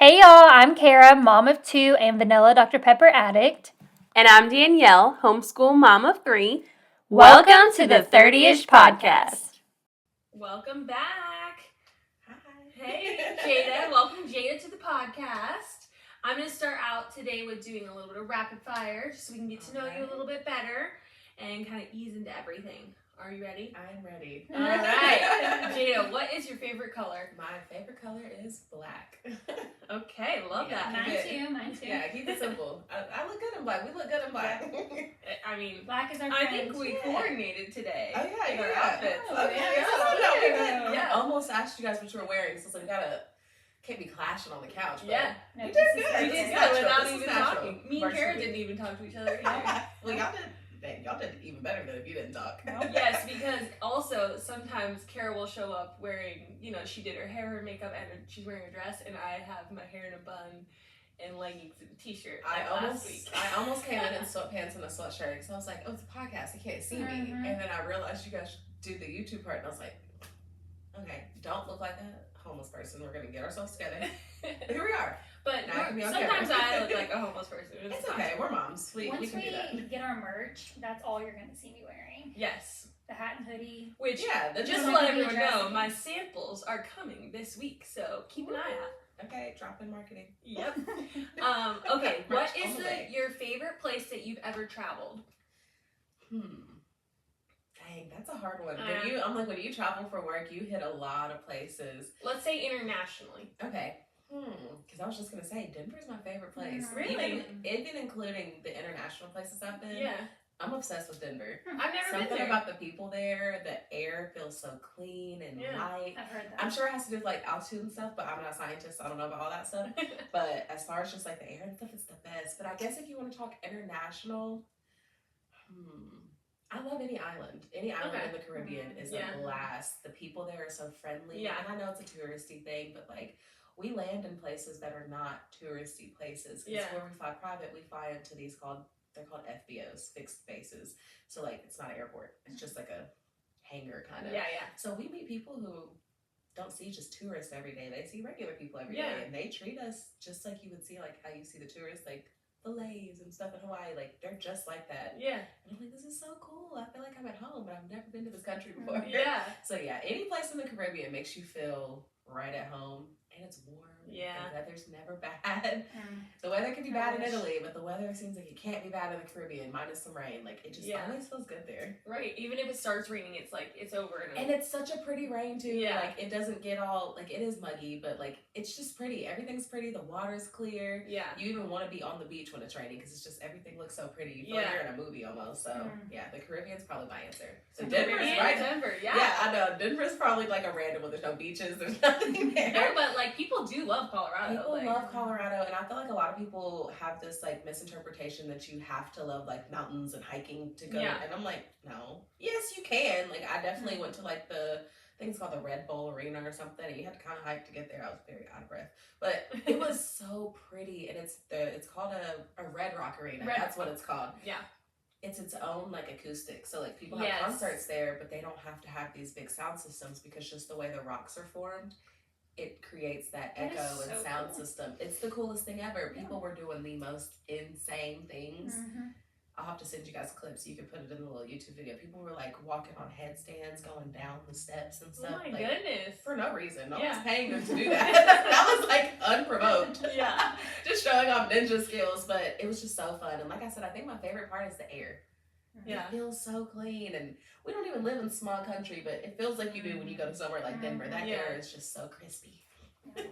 Hey y'all, I'm Kara, mom of 2 and vanilla Dr. Pepper addict. And I'm Danielle, homeschool mom of 3. Welcome to the 30ish podcast. Welcome back. Hi. Hey, Jada. Welcome, Jada, to the podcast. I'm going to start out today with doing a little bit of rapid fire just so we can get to know you a little bit better and kind of ease into everything. Are you ready? I'm ready. All right. Jada, what is your favorite color? My favorite color is black. Okay, love that. Mine too. Yeah, keep it simple. I look good in black. We look good in black. I mean, Black is our I friend. think we coordinated today. Oh yeah, in our yeah. outfits. Okay, Yeah. yeah. I almost asked you guys what you were wearing, so it's like can't be clashing on the couch. But Yeah. No, you this did is good. We good. did This is good natural. without This is even natural. talking. Me and Kara didn't even talk to each other. Well, y'all did even better than if you didn't talk. Yes, because also sometimes Kara will show up wearing, she did her hair, her makeup, and she's wearing a dress, and I have my hair in a bun and leggings and a t-shirt last week. I almost came in sweatpants and a sweatshirt because I was like, oh, it's a podcast, you can't see me. Mhm. And then I realized you guys do the YouTube part, and I was like, okay, don't look like a homeless person. We're gonna get ourselves together. But here we are. But Now I can be on sometimes camera. I look like a homeless person. It's okay. We're moms. We Once can do that. get our merch, that's all you're going to see me wearing. Yes. The hat and hoodie. Which, Yeah, just just to like let the everyone dress. know, my samples are coming this week, so keep an eye out. Okay, drop in marketing. Yep. Okay, what Merch is on the way. your favorite place that you've ever traveled? Dang, that's a hard one. Yeah. When you travel for work, you hit a lot of places. Let's say internationally. Okay. Because I was just gonna say Denver's my favorite place. Really? Even including the international places I've been. Yeah. I'm obsessed with Denver. I've never Something been there. about the people there, the air feels so clean and Yeah. light. I've heard that. I'm sure it has to do with like altitude and stuff, but I'm not a scientist, so I don't know about all that stuff. But as far as just like the air and stuff, it's the best. But I guess if you want to talk international, I love any island. Any island Okay. in the Caribbean is Yeah. a blast. The people there are so friendly. Yeah. And I know it's a touristy thing, but like we land in places that are not touristy places. Because Yeah. where we fly private, we fly into these they're called FBOs, fixed bases. So like it's not an airport. It's just like a hangar kind of. Yeah. So we meet people who don't see just tourists every day. They see regular people every day, Yeah. and they treat us just like you would see like how you see the tourists, like fillets and stuff in Hawaii. Like they're just like that. Yeah. And I'm like, this is so cool. I feel like I'm at home, but I've never been to this country before. Yeah. So yeah, any place in the Caribbean makes you feel right at home, and it's warm. Yeah. The weather's never bad. Mm. The weather can be bad in Gosh. Italy, but the weather seems like it can't be bad in the Caribbean, minus some rain. Like it just Yeah. always feels good there. Right. Even if it starts raining, it's like it's over. And it's such a pretty rain too. Yeah. Like it doesn't get all like it is muggy, but like it's just pretty. Everything's pretty. The water's clear. yeah. You even want to be on the beach when it's raining because it's just everything looks so pretty. You feel Yeah. like you're in a movie almost. So Mm. yeah, the Caribbean's probably my answer. So And Denver's And right. Denver. Yeah. Yeah, I know. Denver's probably like a random one. There's no beaches. There's nothing there. No, but like people do love Colorado. People like, love Colorado, and I feel like a lot of people have this like misinterpretation that you have to love like mountains and hiking to go. Yeah. And I'm like, no. Yes, you can. Like I definitely went to like I think it's called the Red Bull Arena or something, and you had to kind of hike to get there. I was very out of breath, but it was so pretty, and it's called a Red Rock Arena. That's what it's called. Yeah. It's its own like acoustic. So like people Yes. have concerts there, but they don't have to have these big sound systems because just the way the rocks are formed, it creates that That is echo and so sound cool. system. It's the coolest thing ever. Yeah. People were doing the most insane things. Mhm. I'll have to send you guys clips so you can put it in the little YouTube video. People were like walking on headstands, going down the steps and Oh stuff. my like, goodness. for no reason. No Yeah. one's paying them to do that. That was like unprovoked. Yeah. Just showing off ninja skills, but it was just so fun. And like I said, I think my favorite part is the air. Yeah. It feels so clean, and we don't even live in small country, but it feels like you do when you go to somewhere like Denver. That Yeah. air is just so crispy.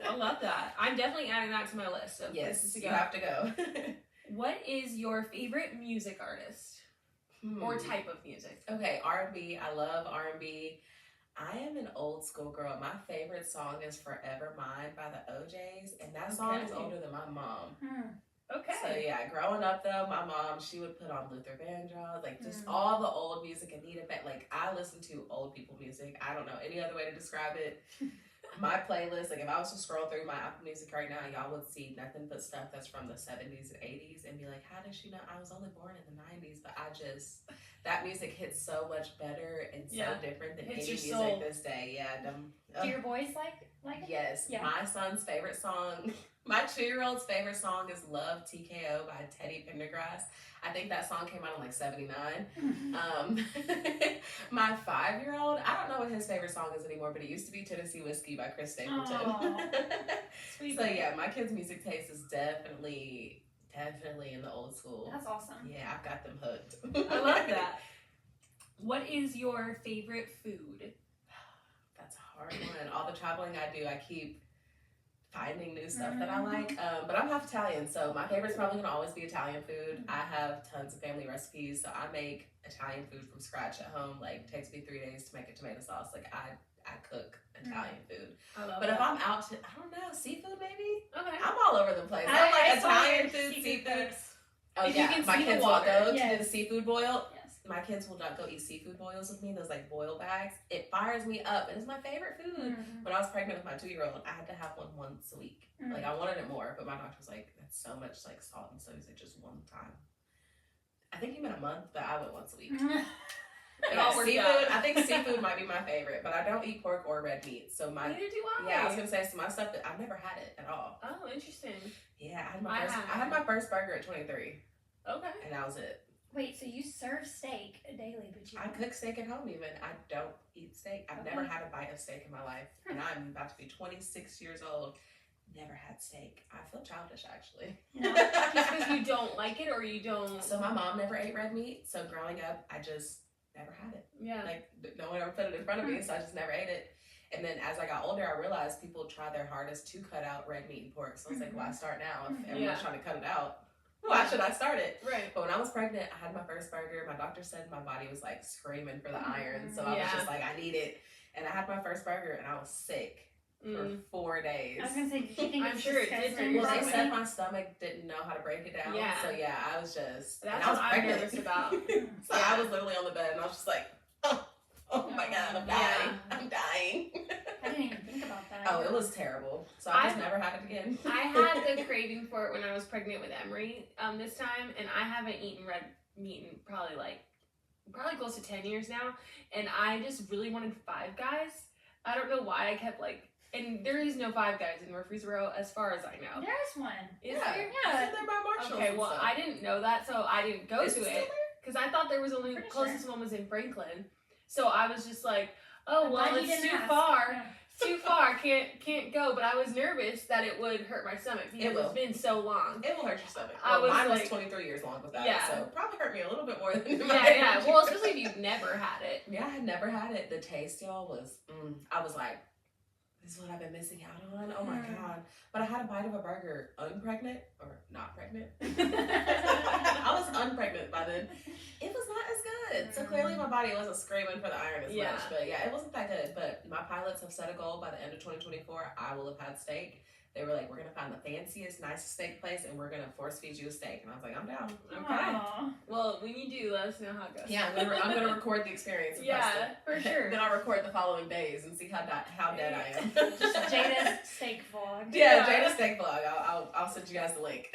I love that. I'm definitely adding that to my list of places Yes, to you go. have to go. What is your favorite music artist or type of music? Okay, R&B. I love R&B. I am an old school girl. My favorite song is "Forever Mine" by the OJs, and that song is Okay. older than my mom. Mm. Okay. So yeah, growing up though, my mom, she would put on Luther Vandross, like just all the old music, Anita Beck. Like I listen to old people music. I don't know any other way to describe it. My playlist, like if I was to scroll through my Apple Music right now, y'all would see nothing but stuff that's from the 70s and 80s and be like, how does she know? I was only born in the 90s, but that music hits so much better and so different than Hits any your music soul. this day. Yeah. Do your boys like it? Yes. Yeah. My son's favorite song, My 2-year-old's favorite song is Love TKO by Teddy Pendergrass. I think that song came out in like 79. My 5-year-old, I don't know what his favorite song is anymore, but it used to be Tennessee Whiskey by Chris Stapleton. Sweet. So yeah, my kids' music taste is definitely in the old school. That's awesome. Yeah, I've got them hooked. I love that. What is your favorite food? That's a hard one. All the traveling I do, I keep finding new stuff that I like. But I'm half Italian, so my favorite's probably gonna always be Italian food. I have tons of family recipes, so I make Italian food from scratch at home. Like, it takes me 3 days to make a tomato sauce. Like, I cook Italian food. I love But that. if I'm out to, I don't know, seafood maybe? Okay. I'm all over the place. I'm like Italian food, seafood. Oh If you yeah, can my see the kids will water. go to Yes. the seafood boil. Yes. My kids will not go eat seafood boils with me, those like boil bags. It fires me up. It is my favorite food. When I was pregnant with my 2-year-old, I had to have one once a week. Like, I wanted it more, but my doctor was like, that's so much like salt and so he's like, just one time. I think he meant a month, but I went once a week. It Yeah, all worked seafood. out. I think seafood might be my favorite, but I don't eat pork or red meat. So my Neither do I. yeah, I was gonna say, so my stuff that I've never had it at all. Oh, interesting. Yeah, I I had my first burger at 23, Okay. and that was it. Wait, so you serve steak daily, but you I cook steak at home even. I don't eat steak. I've never had a bite of steak in my life. And I'm about to be 26 years old. Never had steak. I feel childish actually. No. Just because you don't like it or you don't. So my mom never ate red meat. So growing up, I just never had it. Yeah. Like, no one ever put it in front of me, so I just never ate it. And then as I got older, I realized people try their hardest to cut out red meat and pork. So I was like, why start now? If everyone's trying to cut it out, why should I start it? Right. But when I was pregnant, I had my first burger. My doctor said my body was like screaming for the iron. So I was Yeah. just like, I need it. And I had my first burger and I was sick for 4 days. I was gonna say, did you think I'm it was sure it did disgusting? for Well, they Right. said my stomach didn't know how to break it down. Yeah. So yeah, I was just. That's and I was what I'm pregnant. nervous about. So Yeah. I was literally on the bed and I was just like, oh my God, I'm dying. I'm dying. I didn't even think about that. Oh, it was terrible. So I just never had it again. I had the craving for it when I was pregnant with Emery this time, and I haven't eaten red meat in probably close to 10 years now, and I just really wanted Five Guys. I don't know why I kept and there is no Five Guys in Murfreesboro as far as I know. There's one. Is yeah, there? It's in there by Marshalls. Okay, and well, stuff. I didn't know that, so I didn't go Is to it still it because I thought there was only Pretty closest sure. one was in Franklin. So I was just like, oh I'm well, glad you it's didn't too ask. far. Yeah. Too far, can't go. But I was nervous that it would hurt my stomach because It will. it's been so long. It will hurt your stomach. I was mine was like- 23 years long with that, Yeah. so it probably hurt me a little bit more than Yeah. Well, especially if you've never had it. Yeah, I had never had it. The taste, y'all, was, I was like, this is what I've been missing out on. Oh my God. But I had a bite of a burger unpregnant, or not pregnant. I was unpregnant by then. It was not as good. So clearly my body wasn't screaming for the iron as Yeah. much. But yeah, it wasn't that good. But my pilots have set a goal by the end of 2024, I will have had steak. They were like, we're going to find the fanciest, nicest steak place, and we're going to force feed you a steak. And I was like, I'm down. Okay. Aw. Well, when you do, let us know how it goes. Yeah, I'm gonna record the experience. And Yeah, post it. for sure. Then I'll record the following days and see how dead I am. Jada's steak vlog. Yeah, Jada steak vlog. I'll send you guys the link.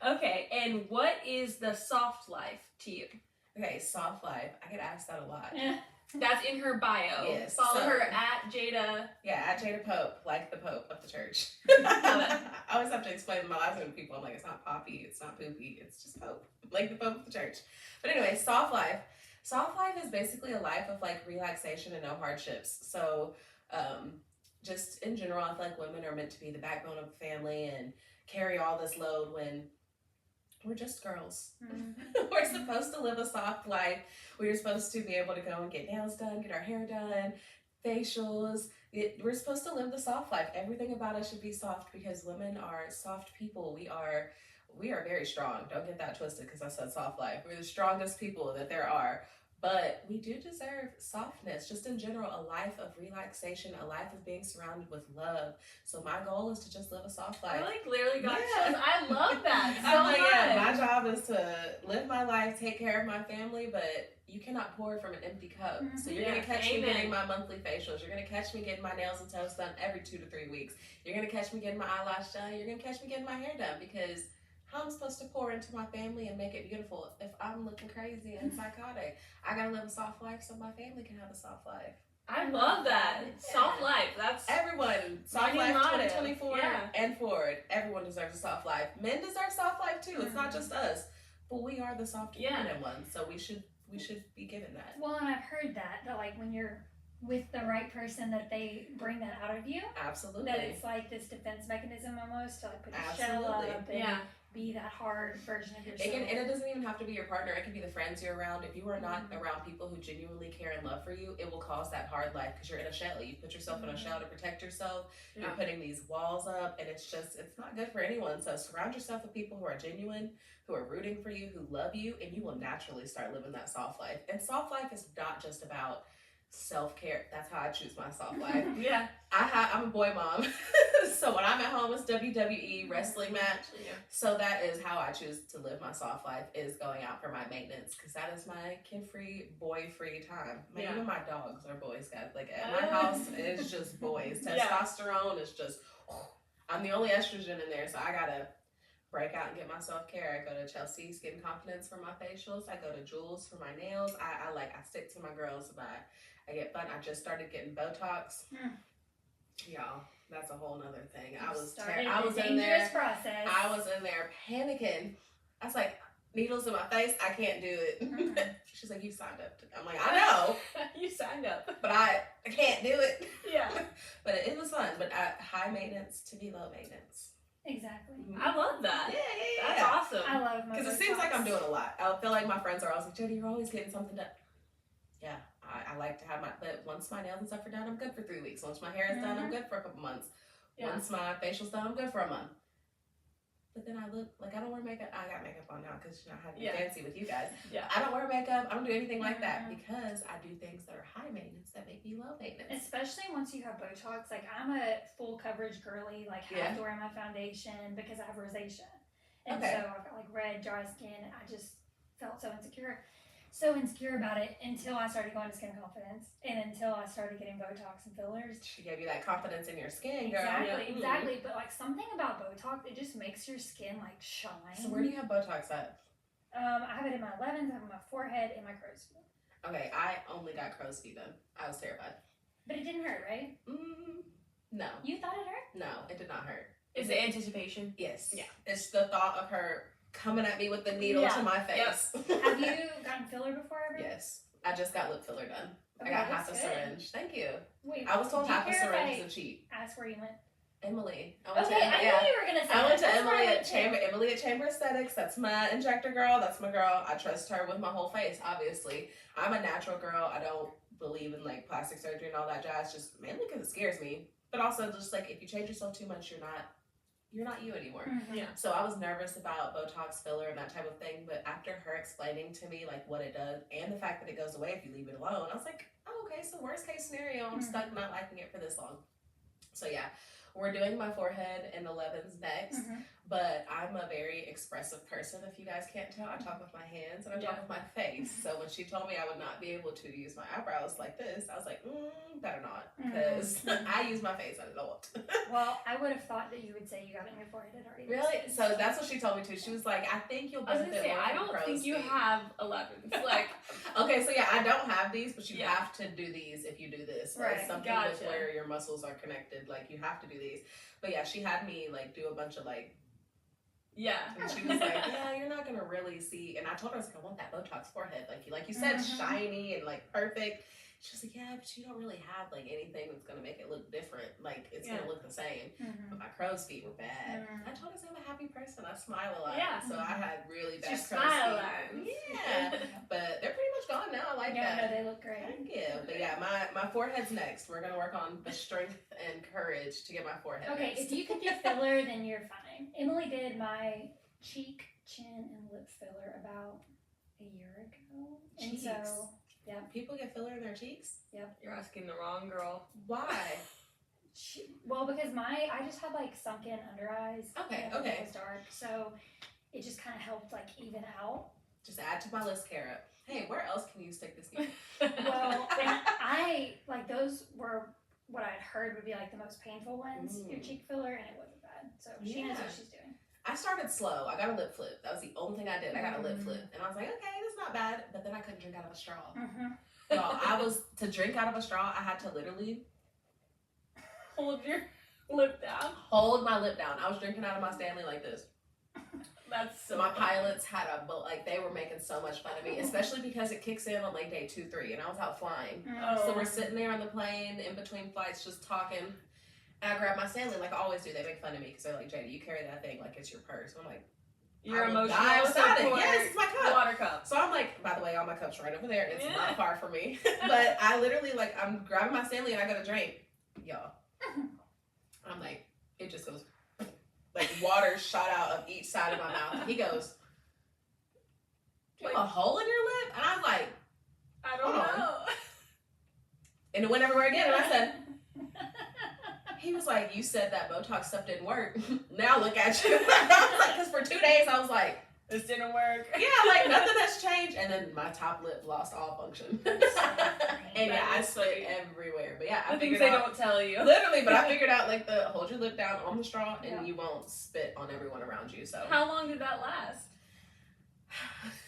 Okay, and what is the soft life to you? Okay, soft life. I get asked that a lot. Yeah. That's in her bio. Yes, Follow so- her at Jada. Yeah, at Jada Pope, like the Pope of the church. I always have to explain my last name to people. I'm like, it's not Poppy, it's not Poopy, it's just Pope, like the Pope of the church. But anyway, soft life. Soft life is basically a life of like relaxation and no hardships. So, just in general, I feel like women are meant to be the backbone of the family and carry all this load when we're just girls. We're supposed to live a soft life. We're supposed to be able to go and get nails done, get our hair done, facials. We're supposed to live the soft life. Everything about us should be soft because women are soft people. We are very strong. Don't get that twisted because I said soft life. We're the strongest people that there are. But we do deserve softness, just in general, a life of relaxation, a life of being surrounded with love. So my goal is to just live a soft life. I literally got Yeah. chills. I love that so I'm like, much. yeah, my job is to live my life, take care of my family, but you cannot pour from an empty cup. So you're going Yeah, to catch me amen. getting my monthly facials. You're going to catch me getting my nails and toes done every 2 to 3 weeks. You're going to catch me getting my eyelash done. You're going to catch me getting my hair done because how am I supposed to pour into my family and make it beautiful if I'm looking crazy and psychotic? I got to live a soft life so my family can have a soft life. I love that. Soft life. That's Everyone, soft my life new motto. 2024 Yeah. and forward. Everyone deserves a soft life. Men deserve soft life too. It's not just us, but we are the soft feminine ones, so we should be given that. Well, and I've heard that like when you're with the right person, that they bring that out of you. Absolutely. That it's like this defense mechanism almost to like put your shell up and be that hard version of yourself. And it doesn't even have to be your partner. It can be the friends you're around. If you are not around people who genuinely care and love for you, it will cause that hard life because you're in a shell. You put yourself in a shell to protect yourself. You're putting these walls up, and it's not good for anyone. So surround yourself with people who are genuine, who are rooting for you, who love you, and you will naturally start living that soft life. And soft life is not just about self-care. That's how I choose my soft life. I'm a boy mom. So when I'm at home, it's WWE wrestling match. So that is how I choose to live my soft life, is going out for my maintenance, because that is my kid-free, boy-free time. Even my dogs are boys, guys. Like at my house, it's just boys. Testosterone is just, I'm the only estrogen in there, so I gotta break out and get my self-care. I go to Chelsea's Skin Confidence for my facials. I go to Jules for my nails. I stick to my girls, but I get fun. I just started getting Botox. Y'all, that's a whole nother thing. I was in there. Process. I was in there panicking. I was like, needles in my face, I can't do it. She's like, you signed up. I'm like, I know. You signed up. But I can't do it. Yeah. But it was fun. But high maintenance to be low maintenance. Exactly. I love that. Yeah. That's awesome. I love my because it seems like I'm doing a lot. I feel like my friends are always like, Jada, you're always getting something done. Yeah, I like to have but once my nails and stuff are done, I'm good for 3 weeks. Once my hair is done, I'm good for a couple months. Once my facial's done, I'm good for a month. But then I look like I don't wear makeup. I got makeup on now because I have to be fancy with you guys. I don't wear makeup. I don't do anything like that because I do things that are high maintenance that make me low maintenance. Especially once you have Botox. Like I'm a full coverage girly. Like have to wear my foundation because I have rosacea, and so I've got like red, dry skin. I just felt so insecure about it until I started going to Skin Confidence and until I started getting Botox and fillers. She gave you that confidence in your skin, girl. Exactly. But like something about Botox, it just makes your skin like shine. So where do you have Botox at? I have it in my 11s, I have it in my forehead, and my crow's feet. Okay, I only got crow's feet done. I was terrified. But it didn't hurt, right? No. You thought it hurt? No, it did not hurt. Is it anticipation? Yes. Yeah. It's the thought of her coming at me with the needle to my face. Have you gotten filler before ever? Yes. I just got lip filler done. Okay, I got half a syringe. Thank you. Wait, I was told half a syringe is a cheat. Ask where you went. Emily. I knew you were gonna say I went to that. Emily at Chamber Aesthetics. That's my injector girl. That's my girl. I trust her with my whole face, obviously. I'm a natural girl. I don't believe in like plastic surgery and all that jazz, just mainly because it scares me. But also just like if you change yourself too much, you're not you anymore. So I was nervous about Botox filler and that type of thing, but after her explaining to me like what it does and the fact that it goes away if you leave it alone, I was like, oh, okay, so worst case scenario, I'm stuck not liking it for this long. So yeah, we're doing my forehead and 11s next, but I'm a very expressive person. If you guys can't tell, I talk with my hands and I talk with my face. So when she told me I would not be able to use my eyebrows like this, I was like, better not, because I use my face a lot. Well, I would have thought that you would say you got it in your forehead already. Really? So that's what she told me too. She was like, I think you'll benefit more I from don't think you feet. have 11s. Like, okay, so yeah, I don't have these, but you have to do these if you do this. Right. It's something with where your muscles are connected. Like you have to do these. But yeah, she had me like do a bunch of like. And she was like, yeah, you're not gonna really see. And I told her, I was like, I want that Botox forehead, like you said, shiny and like perfect. She was like, yeah, but you don't really have like anything that's gonna make it look different. Like it's gonna look the same. But my crow's feet were bad. I told her I'm a happy person. I smile a lot. So I had really bad crow's feet. Yeah, but they're pretty much gone now. I like that. No, they look great. Thank you. But yeah, my forehead's next. We're gonna work on the strength and courage to get my forehead. Okay, next. if you could do filler, then you're fine. Emily did my cheek, chin, and lip filler about a year ago. And so, yeah. People get filler in their cheeks? Yep. You're asking the wrong girl. Why? Well, because I just had like sunken under eyes. Okay. It was dark, so it just kind of helped like even out. Just add to my list, Kara. Hey, where else can you stick this needle? Well, and I like those were what I'd heard would be like the most painful ones. Your cheek filler, and it wasn't bad. So she knows what she's doing. I started slow. I got a lip flip. That was the only thing I did. I got a lip flip. And I was like, okay, that's not bad. But then I couldn't drink out of a straw. Y'all, to drink out of a straw, I had to literally hold your lip down. Hold my lip down. I was drinking out of my Stanley like this. That's so my pilots had they were making so much fun of me, especially because it kicks in on like day 2, 3, and I was out flying. So we're sitting there on the plane in between flights just talking, and I grab my Stanley like I always do. They make fun of me because they're like, Jada, you carry that thing like it's your purse. I'm like, your emotional support. Yes, it's my cup. Water cup. So I'm like, by the way, all my cups right over there. It's not far from me. But I literally I'm grabbing my Stanley and I got a drink. Y'all. I'm like, it just goes like water shot out of each side of my mouth. He goes, do you have a hole in your lip? And I was like, I don't know. And it went everywhere again. And I said, he was like, you said that Botox stuff didn't work. Now look at you. I was like, because for 2 days I was like, this didn't work. Yeah, like nothing has changed. And then my top lip lost all function. And yeah, I spit everywhere. But yeah, I figured out. Things they don't tell you. Literally, but I figured out like hold your lip down on the straw and you won't spit on everyone around you. So how long did that last?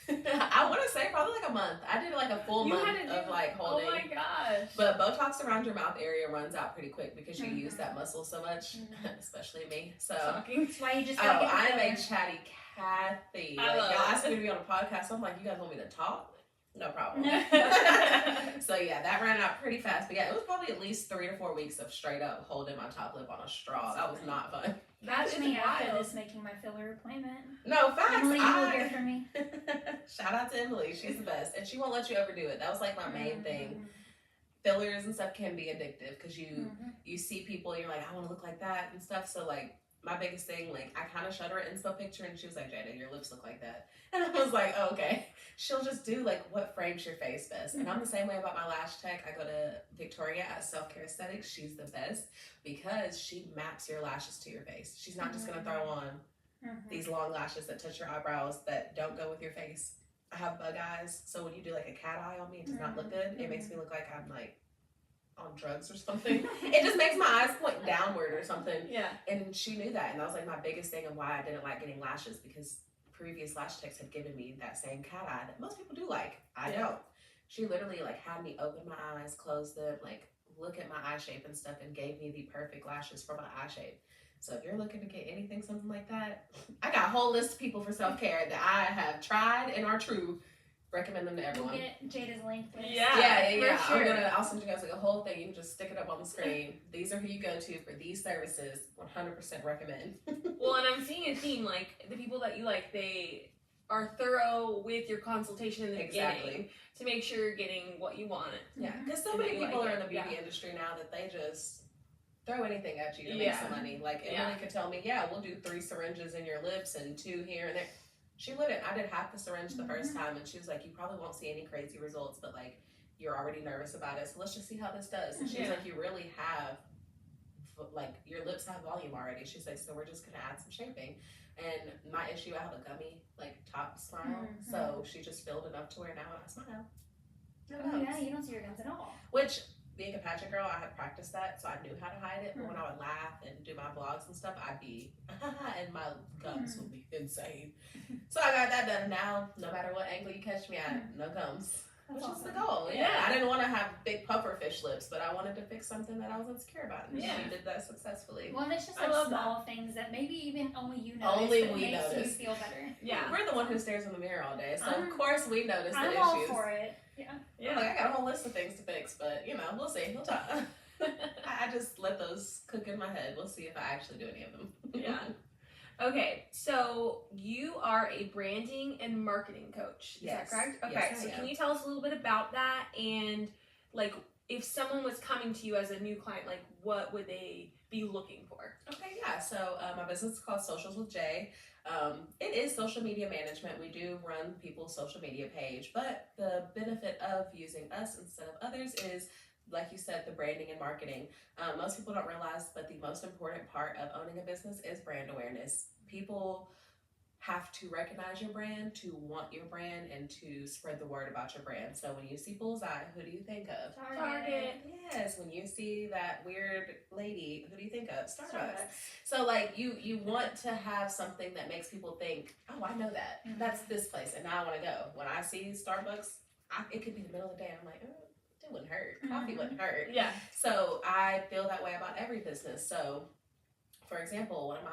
I want to say probably like a month. I did like a full month of like holding. Oh my gosh. But Botox around your mouth area runs out pretty quick because you use that muscle so much, especially me. So that's why you just I'm a chatty Kathy. Y'all asked me to be on a podcast. So I'm like, you guys want me to talk? No problem. So yeah, that ran out pretty fast. But yeah, it was probably at least 3 to 4 weeks of straight up holding my top lip on a straw. That was not fun. Catch me after this making my filler appointment. No, facts. Emily will hear from me. Shout out to Emily. She's the best. And she won't let you overdo it. That was like my main thing. Fillers and stuff can be addictive because you see people and you're like, I want to look like that and stuff. So like my biggest thing, like I kind of showed her an inspo picture and she was like, Jada, your lips look like that. And I was like, oh, okay. She'll just do like what frames your face best. And I'm the same way about my lash tech. I go to Victoria at Self Care Aesthetics. She's the best because she maps your lashes to your face. She's not just going to throw on these long lashes that touch your eyebrows that don't go with your face. I have bug eyes. So when you do like a cat eye on me, it does not look good. It makes me look like I'm like on drugs or something. It just makes my eyes point downward or something. Yeah. And she knew that. And that was like my biggest thing of why I didn't like getting lashes because previous lash techs had given me that same cat eye that most people do like. I don't. She literally like had me open my eyes, close them, like look at my eye shape and stuff and gave me the perfect lashes for my eye shape. So if you're looking to get anything, something like that, I got a whole list of people for self-care that I have tried and are true. Recommend them to everyone. We'll get Jada's link. Yeah. Sure. I'll send you guys like a whole thing. You can just stick it up on the screen. These are who you go to for these services. 100% recommend. Well, and I'm seeing a theme, like the people that you like, they are thorough with your consultation in the beginning to make sure you're getting what you want. Yeah, because so many people are in the beauty industry now that they just throw anything at you to make some money. Like Emily could tell me, we'll do 3 syringes in your lips and 2 here and there. She wouldn't. I did half the syringe the first time, and she was like, you probably won't see any crazy results, but like, you're already nervous about it, so let's just see how this does. And she was like, you really have, like, your lips have volume already. She's like, so we're just going to add some shaping. And my issue, I have a gummy, like, top smile, so she just filled it up to where now when I smile. Oh, yeah, you don't see your gums at all. Which, being a pageant girl, I had practiced that, so I knew how to hide it. But when I would laugh and do my vlogs and stuff, I'd be, and my gums would be insane. So I got that done. Now, no matter what angle you catch me at, no gums. Which is the goal. Yeah. I didn't want to have big puffer fish lips, but I wanted to fix something that I was insecure about. And she did that successfully. Well, and it's just like small things that maybe even only you notice. Only that we makes notice. You feel better. Yeah. We're the one who stares in the mirror all day, so of course we notice the issues. I'm all for it. Yeah. Like, I got a whole list of things to fix, but we'll see. We'll talk. I just let those cook in my head. We'll see if I actually do any of them. Yeah. Okay, so you are a branding and marketing coach. Is that correct? Okay, yes, so can you tell us a little bit about that and like if someone was coming to you as a new client, like what would they be looking for? Okay, so my business is called Socials with Jay. It is social media management. We do run people's social media page, but the benefit of using us instead of others is, like you said, the branding and marketing. Most people don't realize, but the most important part of owning a business is brand awareness. People have to recognize your brand, to want your brand, and to spread the word about your brand. So when you see Bullseye, who do you think of? Target. Yes, when you see that weird lady, who do you think of? Starbucks. So like you want to have something that makes people think, oh, I know that. That's this place, and now I want to go. When I see Starbucks, it could be the middle of the day. I'm like, it wouldn't hurt. Coffee wouldn't hurt. Yeah. So I feel that way about every business. So, for example, one of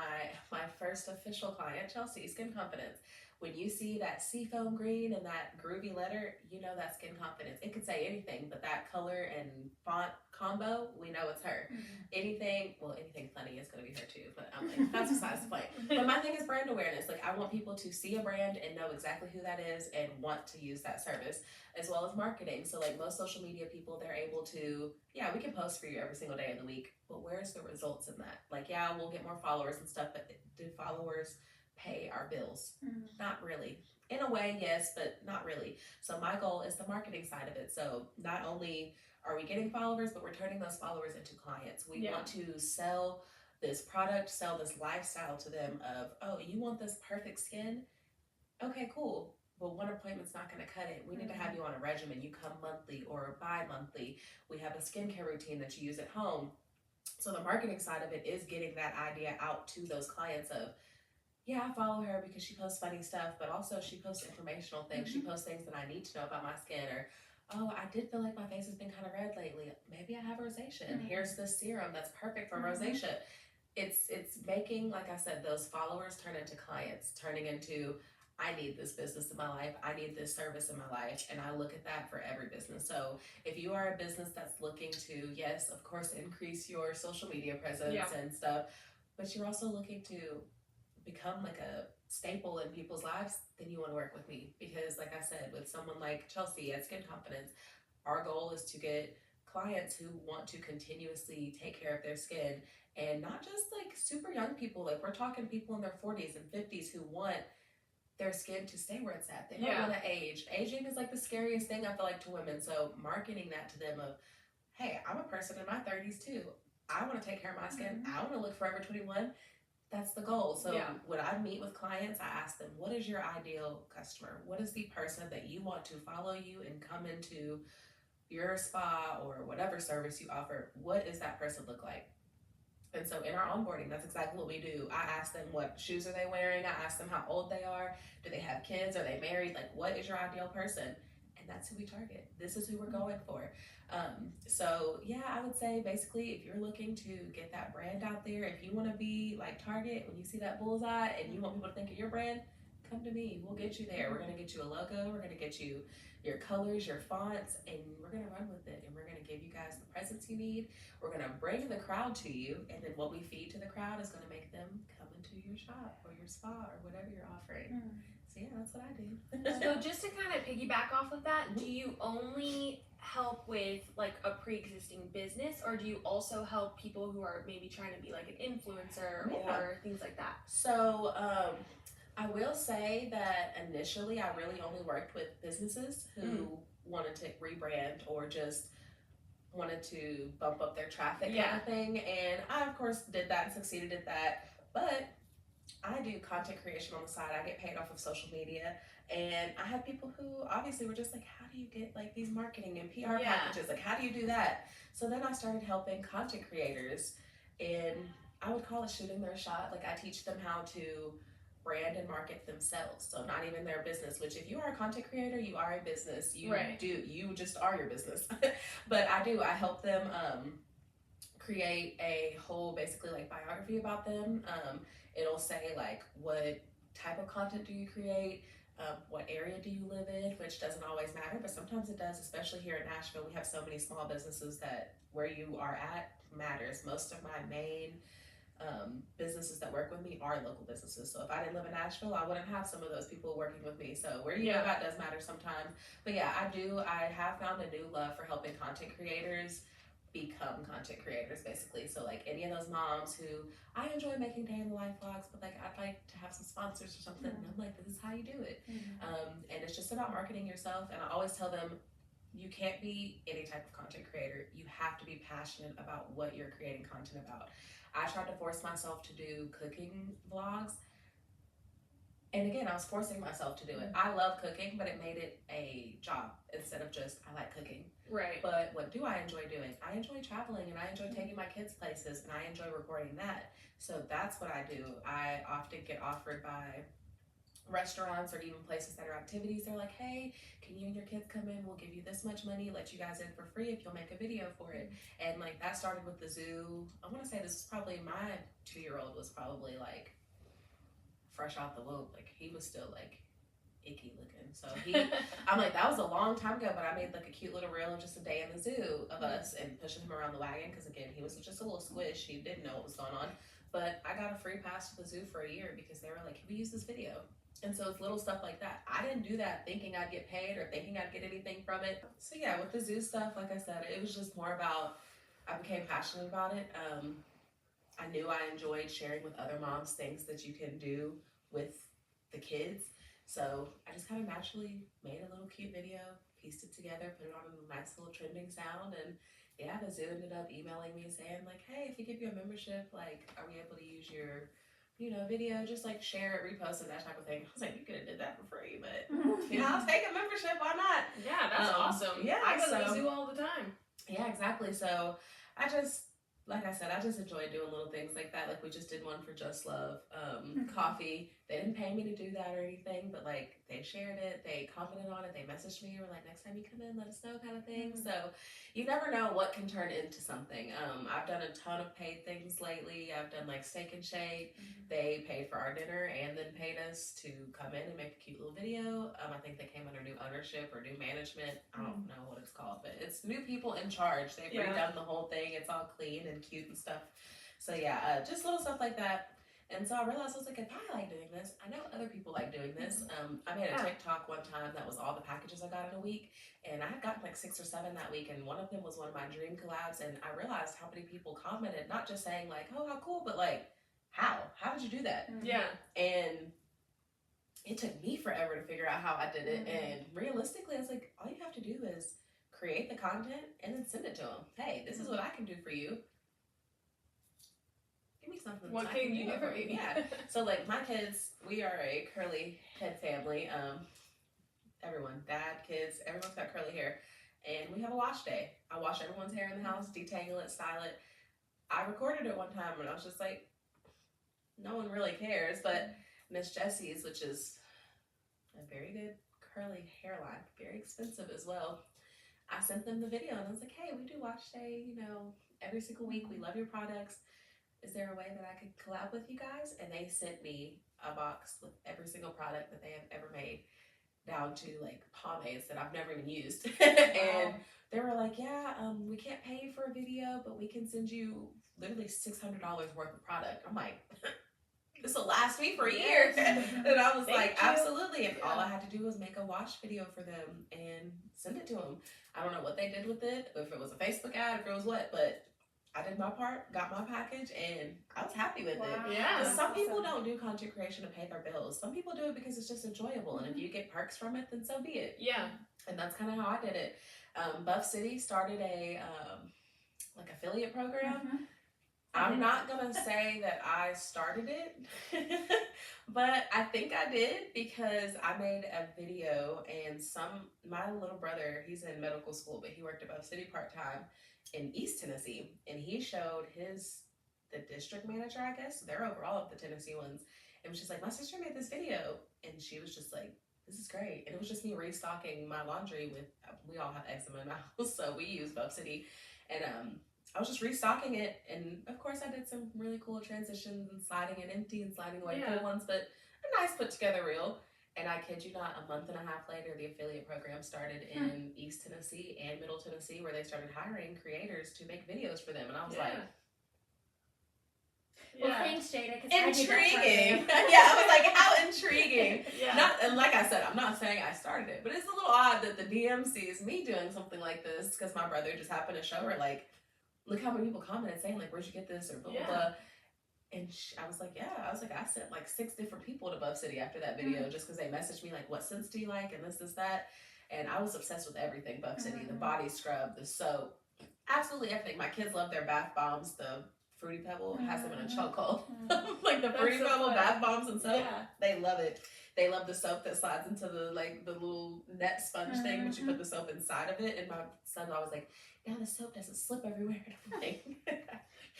my first official client, Chelsea, Skin Confidence. When you see that seafoam green and that groovy letter, you know that's Skin Confidence. It could say anything, but that color and font combo, we know it's her. Anything funny is going to be her too, but I'm like, that's besides the point. But my thing is brand awareness. Like, I want people to see a brand and know exactly who that is and want to use that service, as well as marketing. So like most social media people, they're able to, yeah, we can post for you every single day of the week, but where's the results in that? Like, yeah, we'll get more followers and stuff, but do followers pay our bills? Not really. In a way, yes, but not really. So my goal is the marketing side of it. So not only are we getting followers, but we're turning those followers into clients. We want to sell this product, sell this lifestyle to them of, oh, you want this perfect skin? Okay, cool. But one appointment's not going to cut it. We need to have you on a regimen. You come monthly or bi-monthly. We have a skincare routine that you use at home. So the marketing side of it is getting that idea out to those clients of, yeah, I follow her because she posts funny stuff, but also she posts informational things. She posts things that I need to know about my skin, or, oh, I did feel like my face has been kind of red lately. Maybe I have rosacea. Here's this serum that's perfect for rosacea. It's making, like I said, those followers turn into clients, turning into, I need this business in my life. I need this service in my life. And I look at that for every business. So if you are a business that's looking to, yes, of course, increase your social media presence and stuff, but you're also looking to become like a staple in people's lives, then you want to work with me. Because like I said, with someone like Chelsea at Skin Confidence, our goal is to get clients who want to continuously take care of their skin, and not just like super young people. Like, we're talking people in their 40s and 50s who want their skin to stay where it's at. They don't want to age. Aging is like the scariest thing, I feel like, to women. So marketing that to them of, hey, I'm a person in my 30s too. I want to take care of my skin. I want to look forever 21. That's the goal. So when I meet with clients, I ask them, what is your ideal customer? What is the person that you want to follow you and come into your spa or whatever service you offer? What does that person look like? And so in our onboarding, that's exactly what we do. I ask them, what shoes are they wearing? I ask them how old they are. Do they have kids? Are they married? Like, what is your ideal person? And that's who we target. This is who we're going for. So yeah, I would say basically, if you're looking to get that brand out there, if you want to be like Target, when you see that bullseye and you want people to think of your brand, come to me. We'll get you there. We're going to get you a logo. We're going to get you your colors, your fonts, and we're going to run with it. And we're going to give you guys the presence you need. We're going to bring the crowd to you. And then what we feed to the crowd is going to make them come into your shop or your spa or whatever you're offering. So yeah, that's what I do. So just to kind of piggyback off of that, do you only help with like a pre-existing business, or do you also help people who are maybe trying to be like an influencer or things like that? So I will say that initially I really only worked with businesses who wanted to rebrand or just wanted to bump up their traffic kind of thing. And I, of course, did that and succeeded at that. But I do content creation on the side. I get paid off of social media. And I have people who obviously were just like, how do you get like these marketing and PR packages? Like, how do you do that? So then I started helping content creators, and I would call it shooting their shot. Like, I teach them how to brand and market themselves. So not even their business, which if you are a content creator, you are a business. You you just are your business. But I help them create a whole basically like biography about them. It'll say like, what type of content do you create? What area do you live in? Which doesn't always matter, but sometimes it does, especially here in Nashville. We have so many small businesses that where you are at matters. Most of my main businesses that work with me are local businesses. So if I didn't live in Nashville, I wouldn't have some of those people working with me. So where you live at does matter sometimes. But yeah, I have found a new love for helping content creators become content creators, basically. So like any of those moms who, I enjoy making day in the life vlogs, but like I'd like to have some sponsors or something. And I'm like, this is how you do it. And it's just about marketing yourself. And I always tell them, you can't be any type of content creator. You have to be passionate about what you're creating content about. I tried to force myself to do cooking vlogs. And again, I was forcing myself to do it. I love cooking, but it made it a job instead of just, I like cooking. Right. But what do I enjoy doing? I enjoy traveling, and I enjoy taking my kids places, and I enjoy recording that. So that's what I do. I often get offered by restaurants or even places that are activities, they're like, hey, can you and your kids come in? We'll give you this much money, let you guys in for free if you'll make a video for it. And like that started with the zoo. I want to say this was probably my 2-year-old was probably like fresh out the womb. Like he was still like icky looking. So I'm like, that was a long time ago, but I made like a cute little reel of just a day in the zoo of us and pushing him around the wagon. Cause again, he was just a little squish. He didn't know what was going on. But I got a free pass to the zoo for a year because they were like, can we use this video? And so it's little stuff like that. I didn't do that thinking I'd get paid or thinking I'd get anything from it. So yeah, with the zoo stuff, like I said, it was just more about, I became passionate about it. I knew I enjoyed sharing with other moms things that you can do with the kids. So I just kind of naturally made a little cute video, pieced it together, put it on a nice little trending sound. And yeah, the zoo ended up emailing me saying like, hey, if we give you a membership, like, are we able to use your video, just like share it, repost it, that type of thing. I was like, you could have did that for free, but I'll take a membership, why not? Yeah, that's awesome. Yeah, I go to the zoo all the time. Yeah, exactly. So I just, like I said, I just enjoy doing little things like that. Like we just did one for Just Love coffee. They didn't pay me to do that or anything, but like they shared it, they commented on it, they messaged me, were like, next time you come in, let us know, kind of thing. So you never know what can turn into something. I've done a ton of paid things lately. I've done like Steak and Shake. They paid for our dinner and then paid us to come in and make a cute little video. I think they came under new ownership or new management. I don't know what it's called, but it's new people in charge. They've redone the whole thing. It's all clean and cute and stuff. So yeah, just little stuff like that. And so I realized, I was like, if I like doing this, I know other people like doing this. I made a TikTok one time that was all the packages I got in a week. And I had gotten like 6 or 7 that week. And one of them was one of my dream collabs. And I realized how many people commented, not just saying like, oh, how cool, but like, how? How did you do that? Yeah. And it took me forever to figure out how I did it. And realistically, I was like, all you have to do is create the content and then send it to them. Hey, this is what I can do for you. Give me something. What can you do for me? Yeah. So like my kids, we are a curly head family. Everyone, dad, kids, everyone's got curly hair. And we have a wash day. I wash everyone's hair in the house, detangle it, style it. I recorded it one time and I was just like, no one really cares. But Miss Jessie's, which is a very good curly hairline, very expensive as well. I sent them the video and I was like, hey, we do wash day, every single week. We love your products. Is there a way that I could collab with you guys? And they sent me a box with every single product that they have ever made, down to like pomades that I've never even used. And they were like, yeah, we can't pay you for a video, but we can send you literally $600 worth of product. I'm like, this will last me for a year. And I was like, absolutely. And all I had to do was make a wash video for them and send it to them. I don't know what they did with it, if it was a Facebook ad, if it was what, but I did my part, got my package, and I was happy with it. Yeah. Because some people don't do content creation to pay their bills. Some people do it because it's just enjoyable. And if you get perks from it, then so be it. Yeah. And that's kind of how I did it. Buff City started a like affiliate program. I'm not going to say that I started it, but I think I did because I made a video and my little brother, he's in medical school, but he worked at Buff City part-time in East Tennessee, and he showed the district manager, I guess, they're over all of the Tennessee ones, and was just like, my sister made this video, and she was just like, this is great. And it was just me restocking my laundry we all have eczema in my house, so we use Buff City, and I was just restocking it, and of course I did some really cool transitions and sliding in empty and sliding away full ones, but a nice put together reel. And I kid you not, a month and a half later, the affiliate program started in East Tennessee and Middle Tennessee, where they started hiring creators to make videos for them. And I was like, well, thanks, Jada. Intriguing. Yeah, I was like, how intriguing. Yeah. And like I said, I'm not saying I started it, but it's a little odd that the DM sees me doing something like this because my brother just happened to show her, like, look how many people commented saying, like, where'd you get this? Or blah, blah, blah. And I was like, I sent like 6 different people to Buff City after that video just because they messaged me, like, what scents do you like? And this, that. And I was obsessed with everything Buff City. The body scrub, the soap, absolutely everything. My kids love their bath bombs. The Fruity Pebble has them in a chokehold. Like the Fruity Pebble bath bombs and soap. Yeah. They love it. They love the soap that slides into the little net sponge thing, but you put the soap inside of it. And my son's always like, now the soap doesn't slip everywhere. And I'm like,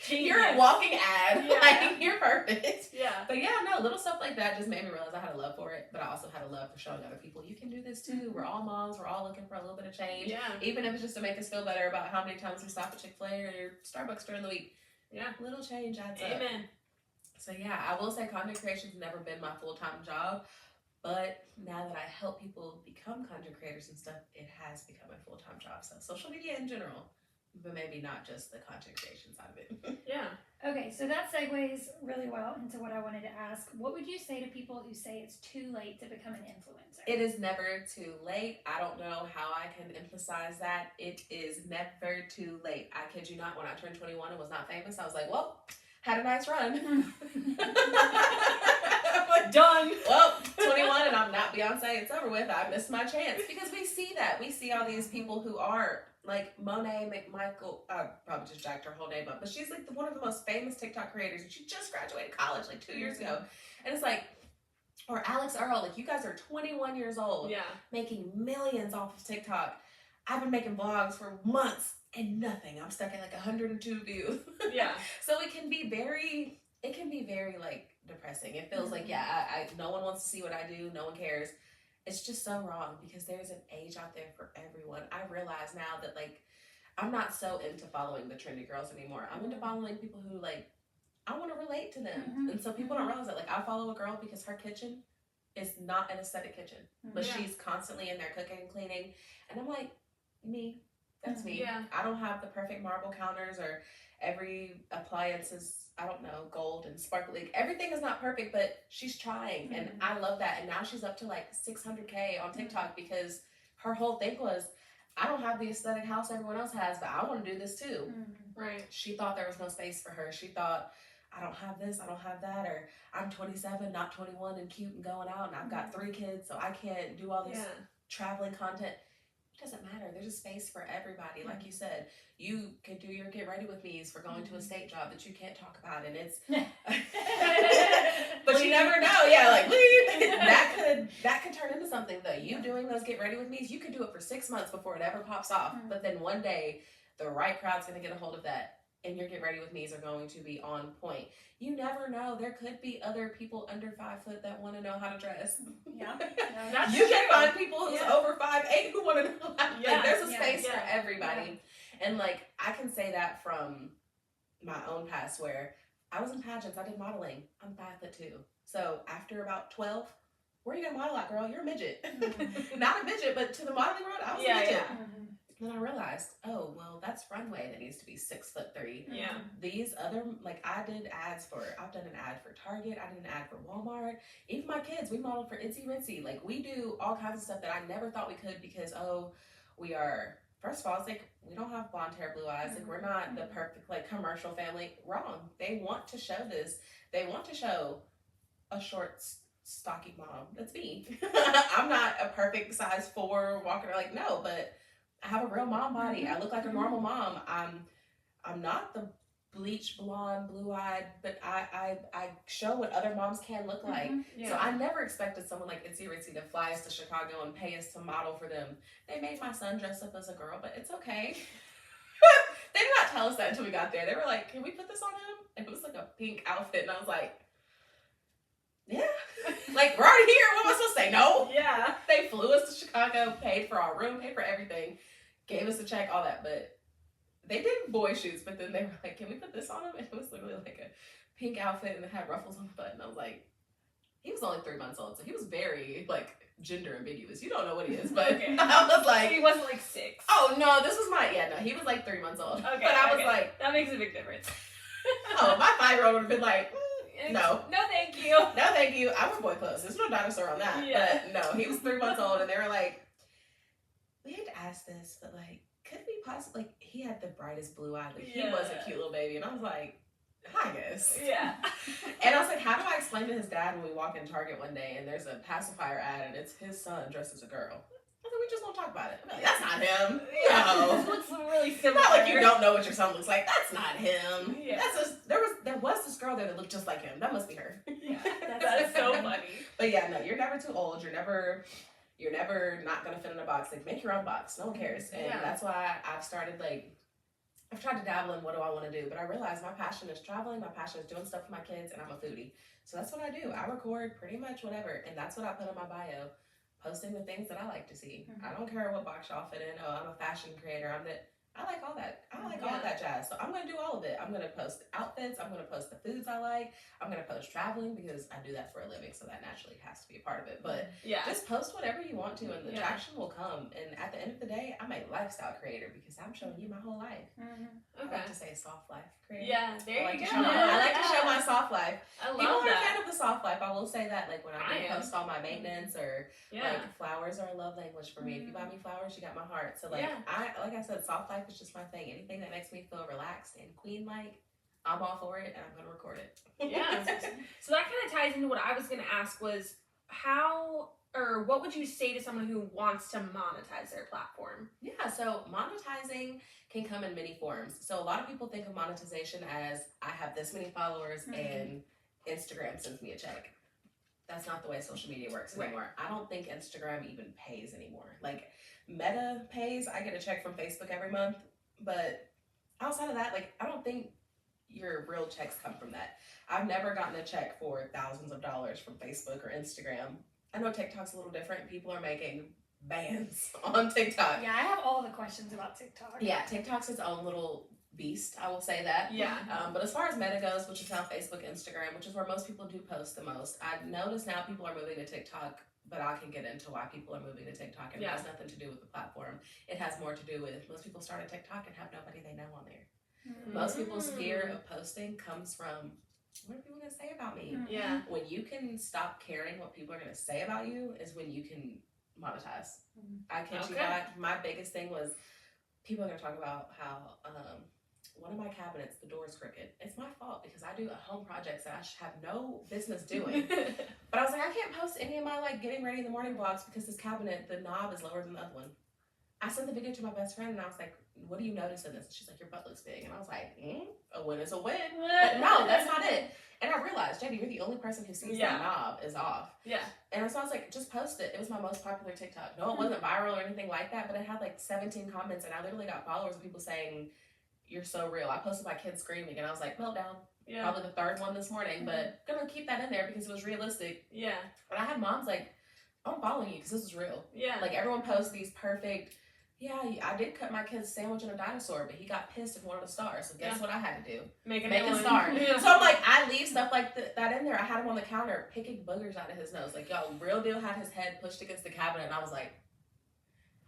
you're a walking ad. Yeah. Like, you're perfect. Yeah. But yeah, no, little stuff like that just made me realize I had a love for it, but I also had a love for showing other people, you can do this too. We're all moms. We're all looking for a little bit of change. Yeah. Even if it's just to make us feel better about how many times we stop at Chick-fil-A or Starbucks during the week. Yeah. Little change adds up. Amen. So yeah, I will say content creation's never been my full-time job, but now that I help people become content creators and stuff, it has become a full-time job. So social media in general, but maybe not just the content creation side of it. Yeah. Okay, so that segues really well into what I wanted to ask. What would you say to people who say it's too late to become an influencer? It is never too late. I don't know how I can emphasize that. It is never too late. I kid you not, when I turned 21 and was not famous, I was like, well, had a nice run. Done. Well, 21 and I'm not Beyonce. It's over with. I missed my chance. Because we see that. We see all these people who are like Monet McMichael. I probably just jacked her whole name up. But she's like one of the most famous TikTok creators. And she just graduated college like 2 years ago. And it's like, or Alex Earl, like you guys are 21 years old. Yeah. Making millions off of TikTok. I've been making vlogs for months and nothing. I'm stuck at like 102 views. Yeah. So it can be very like depressing. It feels like, yeah, I no one wants to see what I do. No one cares. It's just so wrong because there's an age out there for everyone. I realize now that like, I'm not so into following the trendy girls anymore. I'm into following people who like, I want to relate to them. And so people don't realize that. Like I follow a girl because her kitchen is not an aesthetic kitchen, but she's constantly in there cooking and cleaning. And I'm like, me. That's me. Yeah. I don't have the perfect marble counters or every appliance is, I don't know, gold and sparkly. Everything is not perfect, but she's trying. And I love that. And now she's up to like 600K on TikTok because her whole thing was, I don't have the aesthetic house everyone else has, but I want to do this too. Right. She thought there was no space for her. She thought, I don't have this, I don't have that, or I'm 27, not 21 and cute and going out and I've got 3 kids, so I can't do all this traveling content. It doesn't matter. There's a space for everybody. Like you said, you could do your get ready with me's for going to a state job that you can't talk about, and it's but you never know. Yeah, like that could turn into something though. You doing those get ready with me's, you could do it for 6 months before it ever pops off. But then one day the right crowd's gonna get a hold of that and your get ready with me's are going to be on point. You never know. There could be other people under 5 foot that want to know how to dress. Yeah. You can find people who's over 5'8" who want to know how to like, there's a space for everybody. And like, I can say that from my own past where I was in pageants, I did modeling. I'm 5'2". So after about 12, where are you going to model at, girl? You're a midget. Not a midget, but to the modeling world, I was a midget. Then I realized, oh, well, that's runway that needs to be 6'3". Yeah. These other, like I've done an ad for Target, I did an ad for Walmart. Even my kids, we modeled for Itsy Bitsy. Like we do all kinds of stuff that I never thought we could because, we are, first of all, it's like, we don't have blonde hair, blue eyes. Like we're not the perfect like commercial family. Wrong. They want to show this. They want to show a short, stocky mom. That's me. I'm not a perfect size 4 walking like, no, but I have a real mom body. I look like a normal mom. I'm not the bleach blonde, blue-eyed, but I show what other moms can look like. So I never expected someone like Itsy Bitsy to fly us to Chicago and pay us to model for them. They made my son dress up as a girl, but it's okay. They did not tell us that until we got there. They were like, can we put this on him? And it was like a pink outfit, and I was like, yeah. Like, we're already here. What am I supposed to say? No. Yeah. They flew us to Chicago, paid for our room, paid for everything, gave us a check, all that. But they did boy shoots, but then they were like, can we put this on him? And it was literally like a pink outfit and it had ruffles on the butt. And I was like, he was only 3 months old, so he was very, like, gender ambiguous. You don't know what he is, but I was like... He wasn't like 6. Oh, no, this was he was like 3 months old. Okay, but I was like... That makes a big difference. Oh, my 5-year-old would have been like... No. No, thank you. No, thank you. I wear boy clothes. There's no dinosaur on that. Yeah. But no, he was 3 months old, and they were like, we had to ask this, but like, could we possibly, like, he had the brightest blue eye. Like, he was a cute little baby. And I was like, I guess. Yeah. And I was like, how do I explain to his dad when we walk in Target one day and there's a pacifier ad and it's his son dressed as a girl? I said, we just won't talk about it. I'm like, that's not him. No. It looks really similar. It's not like you don't know what your son looks like. That's not him. Yeah. There was this girl there that looked just like him. That must be her. Yeah. That's so funny. But But yeah, no, you're never too old. You're never not gonna fit in a box. Like, make your own box. No one cares. And that's why I've started, like, I've tried to dabble in what do I want to do, but I realized my passion is traveling, my passion is doing stuff for my kids, and I'm a foodie. So that's what I do. I record pretty much whatever, and that's what I put in my bio, posting the things that I like to see. I don't care what box y'all fit in. Oh, I'm a fashion creator. I like all that. I like all that jazz. So I'm going to do all of it. I'm going to post outfits. I'm going to post the foods I like. I'm going to post traveling because I do that for a living. So that naturally has to be a part of it. But just post whatever you want to and the traction will come. And at the end of the day, I'm a lifestyle creator because I'm showing you my whole life. I like to say soft life creator. Yeah, there you go. I like to show my soft life. I love People are a that. fan of the soft life. I will say that. Like, when I post all my maintenance or like, flowers are a love language for me. If you buy me flowers, you got my heart. So like I said, soft life is just my thing. Anything that makes me feel relaxed and queen-like, I'm all for it, and I'm going to record it. Yeah. So that kind of ties into what I was going to ask was what would you say to someone who wants to monetize their platform? Yeah, so monetizing can come in many forms. So a lot of people think of monetization as I have this many followers and Instagram sends me a check. That's not the way social media works anymore. I don't think Instagram even pays anymore. Like, Meta pays. I get a check from Facebook every month. But outside of that, like, I don't think your real checks come from that. I've never gotten a check for thousands of dollars from Facebook or Instagram. I know TikTok's a little different. People are making bands on TikTok. Yeah, I have all the questions about TikTok. Yeah, TikTok's its own little beast, I will say that. Yeah. But as far as Meta goes, which is now Facebook, Instagram, which is where most people do post the most, I've noticed now people are moving to TikTok, but I can get into why people are moving to TikTok, and it has nothing to do with the platform. It has more to do with most people start a TikTok and have nobody they know on there. Most people's fear of posting comes from, what are people going to say about me? Yeah. When you can stop caring what people are going to say about you is when you can monetize. I kid you not. My biggest thing was people are going to talk about how one of my cabinets, the door is crooked. It's my fault because I do home projects that I should have no business doing. But I was like, I can't post any of my like getting ready in the morning vlogs because this cabinet, the knob is lower than the other one. I sent the video to my best friend and I was like, what do you notice in this? She's like, your butt looks big. And I was like, a win is a win. But no, that's not it. And I realized, Jada, you're the only person who sees that knob is off. Yeah. And so I was like, just post it. It was my most popular TikTok. No, it wasn't viral or anything like that, but it had like 17 comments and I literally got followers of people saying, you're so real. I posted my kids screaming and I was like, meltdown. Yeah. Probably the third one this morning, but gonna keep that in there because it was realistic. Yeah. But I had moms like, I'm following you because this is real. Yeah. Like, everyone posts these perfect, I did cut my kid's sandwich in a dinosaur, but he got pissed and wanted a star. So guess what I had to do? Make a star. So I'm like, I leave stuff like that in there. I had him on the counter picking boogers out of his nose. Like, y'all, real deal had his head pushed against the cabinet, and I was like,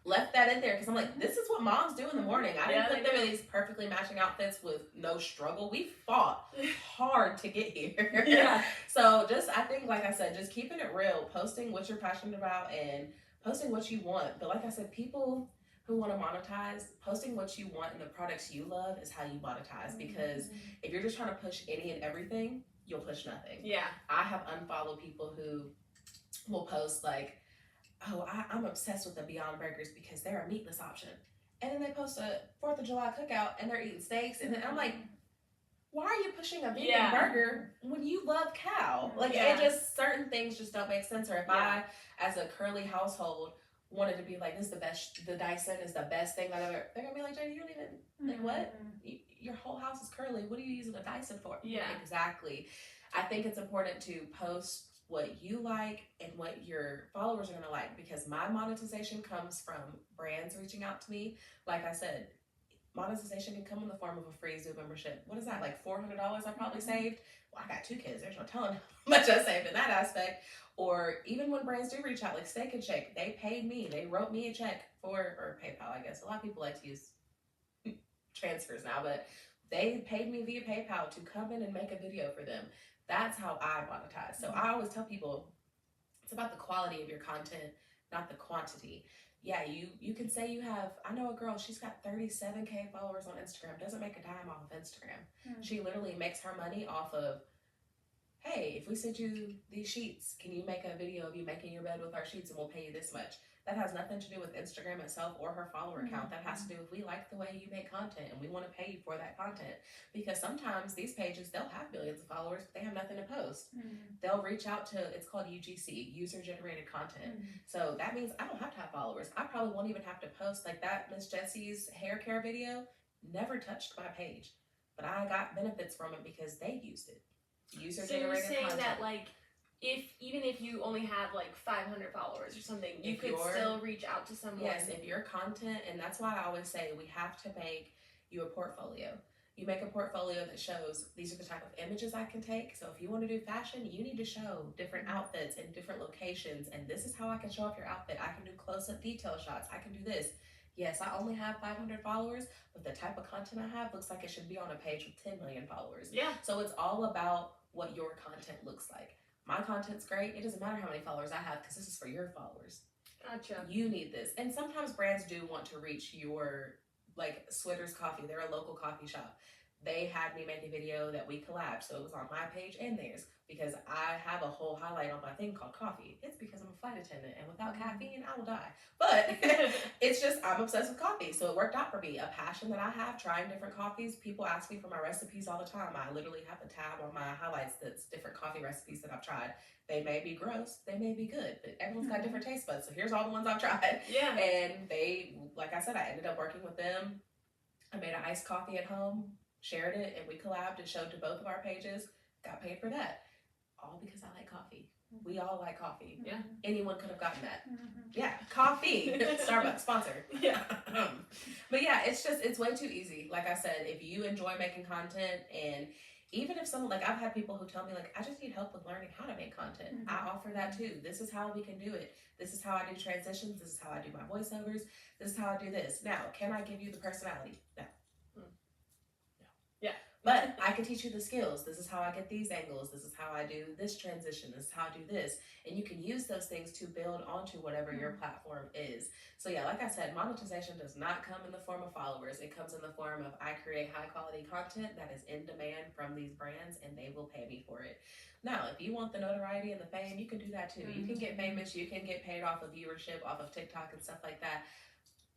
left that in there because I'm like, this is what moms do in the morning. I didn't put them in these perfectly matching outfits with no struggle. We fought hard to get here. Yeah. So I think, like I said, just keeping it real, posting what you're passionate about and posting what you want. But like I said, people who want to monetize, posting what you want and the products you love is how you monetize. Because if you're just trying to push any and everything, you'll push nothing. Yeah. I have unfollowed people who will post like, oh, I'm obsessed with the Beyond Burgers because they're a meatless option. And then they post a 4th of July cookout and they're eating steaks. And then I'm like, why are you pushing a vegan burger when you love cow? Like, it just, certain things just don't make sense. Or if I, as a curly household, wanted to be like, this is the best, the Dyson is the best thing I've ever, they're gonna be like, Jada, you don't even, like, what? Your whole house is curly. What are you using a Dyson for? Yeah. Exactly. I think it's important to post what you like and what your followers are gonna like, because my monetization comes from brands reaching out to me. Like I said, monetization can come in the form of a free Zoo membership. What is that, like $400 I probably saved? Well, I got 2 kids. There's no telling how much I saved in that aspect. Or even when brands do reach out, like Steak and Shake, they paid me. They wrote me a check or PayPal, I guess. A lot of people like to use transfers now, but they paid me via PayPal to come in and make a video for them. That's how I monetize. So I always tell people, it's about the quality of your content, not the quantity. Yeah, you can say you have, I know a girl, she's got 37K followers on Instagram, doesn't make a dime off of Instagram. She literally makes her money off of hey, if we send you these sheets, can you make a video of you making your bed with our sheets and we'll pay you this much? That has nothing to do with Instagram itself or her follower count. That has to do with we like the way you make content and we want to pay you for that content. Because sometimes these pages, they'll have millions of followers, but they have nothing to post. They'll reach out to, it's called UGC, user generated content. So that means I don't have to have followers. I probably won't even have to post like that Miss Jessie's hair care video never touched my page, but I got benefits from it because they used it. User generated So you're saying content. that like even if you only have like 500 followers or something, you could still reach out to someone. Yes, if your content, and that's why I always say we have to make you a portfolio. You make a portfolio that shows these are the type of images I can take. So if you want to do fashion, you need to show different outfits in different locations, and this is how I can show off your outfit. I can do close-up detail shots. I can do this. Yes, I only have 500 followers, but the type of content I have looks like it should be on a page with 10 million followers. Yeah. So it's all about what your content looks like. My content's great. It doesn't matter how many followers I have because this is for your followers. Gotcha. You need this. And sometimes brands do want to reach your, like Switter's Coffee. They're a local coffee shop. They had me make a video that we collabed. So it was on my page and theirs because I have a whole highlight on my thing called coffee. It's because I'm a flight attendant and without caffeine, I will die. But it's just, I'm obsessed with coffee. So it worked out for me. A passion that I have, trying different coffees. People ask me for my recipes all the time. I literally have a tab on my highlights that's different coffee recipes that I've tried. They may be gross. They may be good. But everyone's got different taste buds. So here's all the ones I've tried. Yeah. And they, like I said, I ended up working with them. I made an iced coffee at home, shared it, and we collabed and showed to both of our pages. Got paid for that. All because I like coffee. We all like coffee. Yeah. Anyone could have gotten that. Yeah, coffee. Starbucks sponsor. Yeah. But yeah, it's way too easy. Like I said, if you enjoy making content, and even if someone, like I've had people who tell me like, I just need help with learning how to make content. I offer that too. This is how we can do it. This is how I do transitions. This is how I do my voiceovers. This is how I do this. Now, can I give you the personality? No. Yeah. But I can teach you the skills. This is how I get these angles. This is how I do this transition. This is how I do this. And you can use those things to build onto whatever your platform is. So yeah, like I said, monetization does not come in the form of followers. It comes in the form of I create high quality content that is in demand from these brands and they will pay me for it. Now, if you want the notoriety and the fame, you can do that too. You can get famous. You can get paid off of viewership, off of TikTok and stuff like that.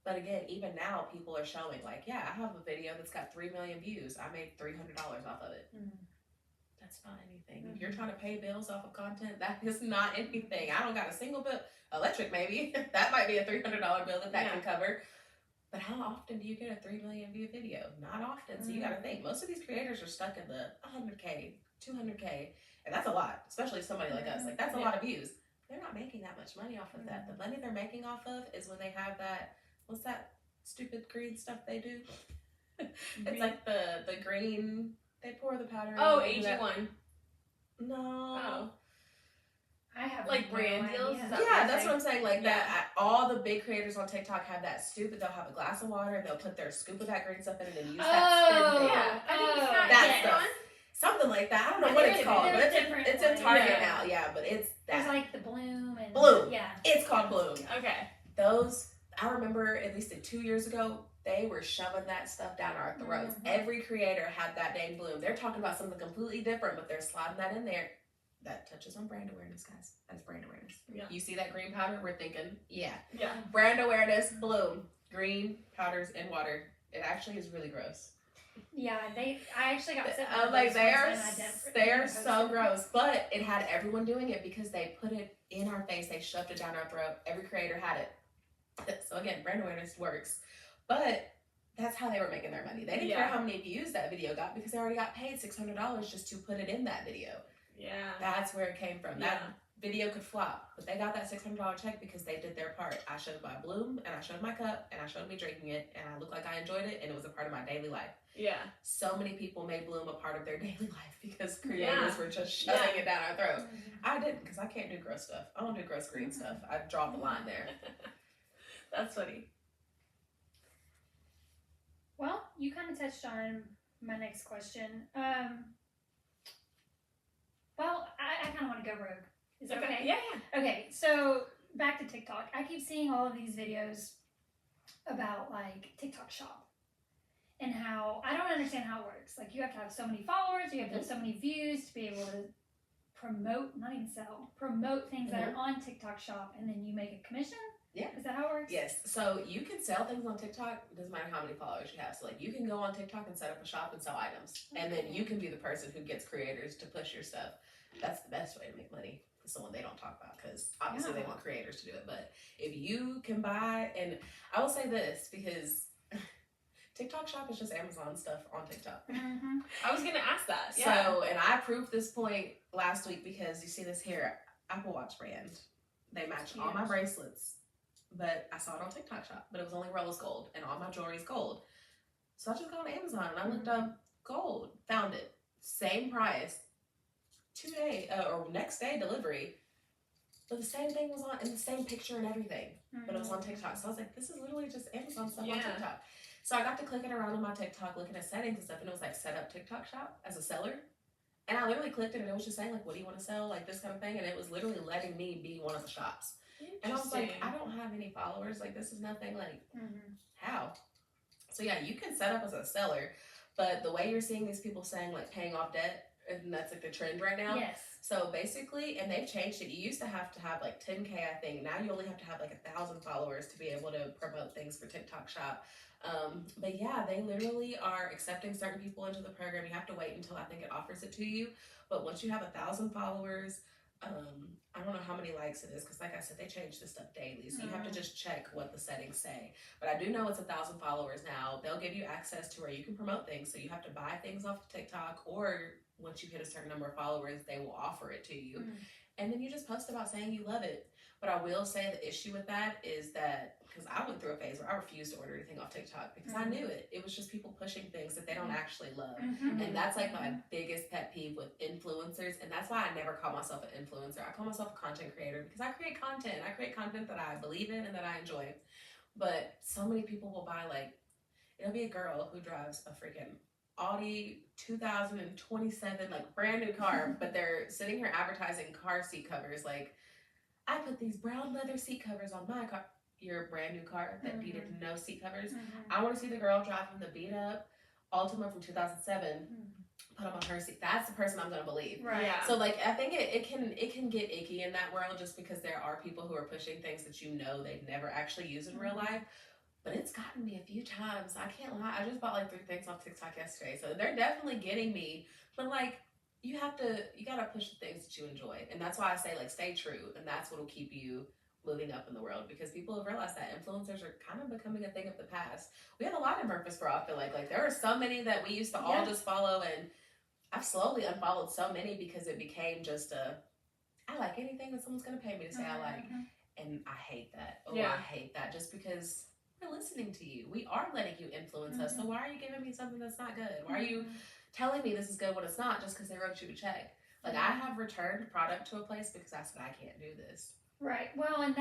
But again, even now, people are showing like, yeah, I have a video that's got 3 million views. I made $300 off of it. That's not anything. If you're trying to pay bills off of content, that is not anything. I don't got a single bill. Electric, maybe. That might be a $300 bill that can cover. But how often do you get a 3 million view video? Not often. So you got to think. Most of these creators are stuck in the 100K, 200K. And that's a lot, especially somebody like us. Like, that's a lot of views. They're not making that much money off of that. The money they're making off of is when they have that, what's that stupid green stuff they do? It's like the green, they pour the powder in. Oh, AG1. No. Oh. I have like brand deals. Yeah, that's what I'm saying. Like that, all the big creators on TikTok have that stupid. They'll have a glass of water and they'll put their scoop of that green stuff in and then use that spin thing. Yeah. I think it's not that yet stuff. Something like that. I don't know what it's called, but it's in Target now. Yeah, but it's that. There's like the Bloom and Bloom. Yeah, it's called Bloom. Okay. Those, I remember at least 2 years ago, they were shoving that stuff down our throats. Every creator had that name Bloom. They're talking about something completely different, but they're sliding that in there. That touches on brand awareness, guys. That's brand awareness. Yeah. You see that green powder? We're thinking, yeah. Yeah. Brand awareness, Bloom. Green powders in water. It actually is really gross. Yeah, I actually got sick. I'm like, they're so gross. But it had everyone doing it because they put it in our face. They shoved it down our throat. Every creator had it. So again, brand awareness works. But that's how they were making their money. They didn't care how many views that video got because they already got paid $600 just to put it in that video. Yeah. That's where it came from. That video could flop, but they got that $600 check because they did their part. I showed my Bloom, and I showed my cup, and I showed me drinking it, and I looked like I enjoyed it, and it was a part of my daily life. Yeah. So many people made Bloom a part of their daily life because creators were just shoving it down our throat. I didn't, because I can't do gross stuff. I don't do gross green stuff. I draw the line there. That's funny. Well, you kind of touched on my next question. Well, I kind of want to go rogue. Is that okay? Yeah. Okay, so back to TikTok. I keep seeing all of these videos about like TikTok Shop and how I don't understand how it works. Like you have to have so many followers, you have to have so many views to be able to not even sell, promote things that are on TikTok Shop, and then you make a commission? Yeah. Is that how it works? Yes. So you can sell things on TikTok. It doesn't matter how many followers you have. So like you can go on TikTok and set up a shop and sell items. Okay. And then you can be the person who gets creators to push your stuff. That's the best way to make money. It's the one they don't talk about because obviously they want creators to do it. But if you can buy, and I will say this because TikTok Shop is just Amazon stuff on TikTok. Mm-hmm. I was going to ask that. Yeah. So, and I proved this point last week because you see this here, Apple Watch brand. They match all my bracelets, but I saw it on TikTok Shop, but it was only rose gold and all my jewelry is gold. So I just got on Amazon and I looked up gold, found it, same price, 2 day or next day delivery. But the same thing was on, and the same picture and everything, but it was on TikTok. So I was like, this is literally just Amazon stuff on TikTok. So I got to clicking around on my TikTok, looking at settings and stuff, and it was like set up TikTok Shop as a seller. And I literally clicked it, and it was just saying like, what do you want to sell, like this kind of thing, and it was literally letting me be one of the shops. And I was like, I don't have any followers, like this is nothing, like how? So yeah, you can set up as a seller, but the way you're seeing these people saying like paying off debt, and that's like the trend right now. Yes. So basically, and they've changed it. You used to have like 10K, I think. Now you only have to have like 1,000 followers to be able to promote things for TikTok Shop. But yeah, they literally are accepting certain people into the program. You have to wait until I think it offers it to you. But once you have 1,000 followers, I don't know how many likes it is because like I said, they change this stuff daily. So you have to just check what the settings say. But I do know it's 1,000 followers now. They'll give you access to where you can promote things. So you have to buy things off of TikTok, or once you hit a certain number of followers, they will offer it to you. And then you just post about saying you love it. But I will say the issue with that is that, because I went through a phase where I refused to order anything off TikTok because I knew it. It was just people pushing things that they don't actually love. And that's like my biggest pet peeve with influencers. And that's why I never call myself an influencer. I call myself a content creator because I create content. I create content that I believe in and that I enjoy. But so many people will buy like, it'll be a girl who drives a freaking Audi 2027, like brand new car, but they're sitting here advertising car seat covers. Like, I put these brown leather seat covers on my car. Your brand new car that needed no seat covers. I want to see the girl driving the beat up Altima from 2007. Put them on her seat. That's the person I'm gonna believe. Right. Yeah. So like I think it can get icky in that world just because there are people who are pushing things that you know they'd never actually use in real life. But it's gotten me a few times. I can't lie. I just bought like 3 things off TikTok yesterday. So they're definitely getting me. But like you gotta push the things that you enjoy. And that's why I say like stay true. And that's what'll keep you moving up in the world, because people have realized that influencers are kind of becoming a thing of the past. We have a lot in Murfreesboro, I feel like there are so many that we used to all just follow, and I've slowly unfollowed so many because it became just I like anything that someone's gonna pay me to say I like. And I hate that. I hate that just because we're listening to you. We are letting you influence us. So why are you giving me something that's not good? Why are you telling me this is good when it's not just because they wrote you a check? Like I have returned product to a place because I said I can't do this. Right. Well, and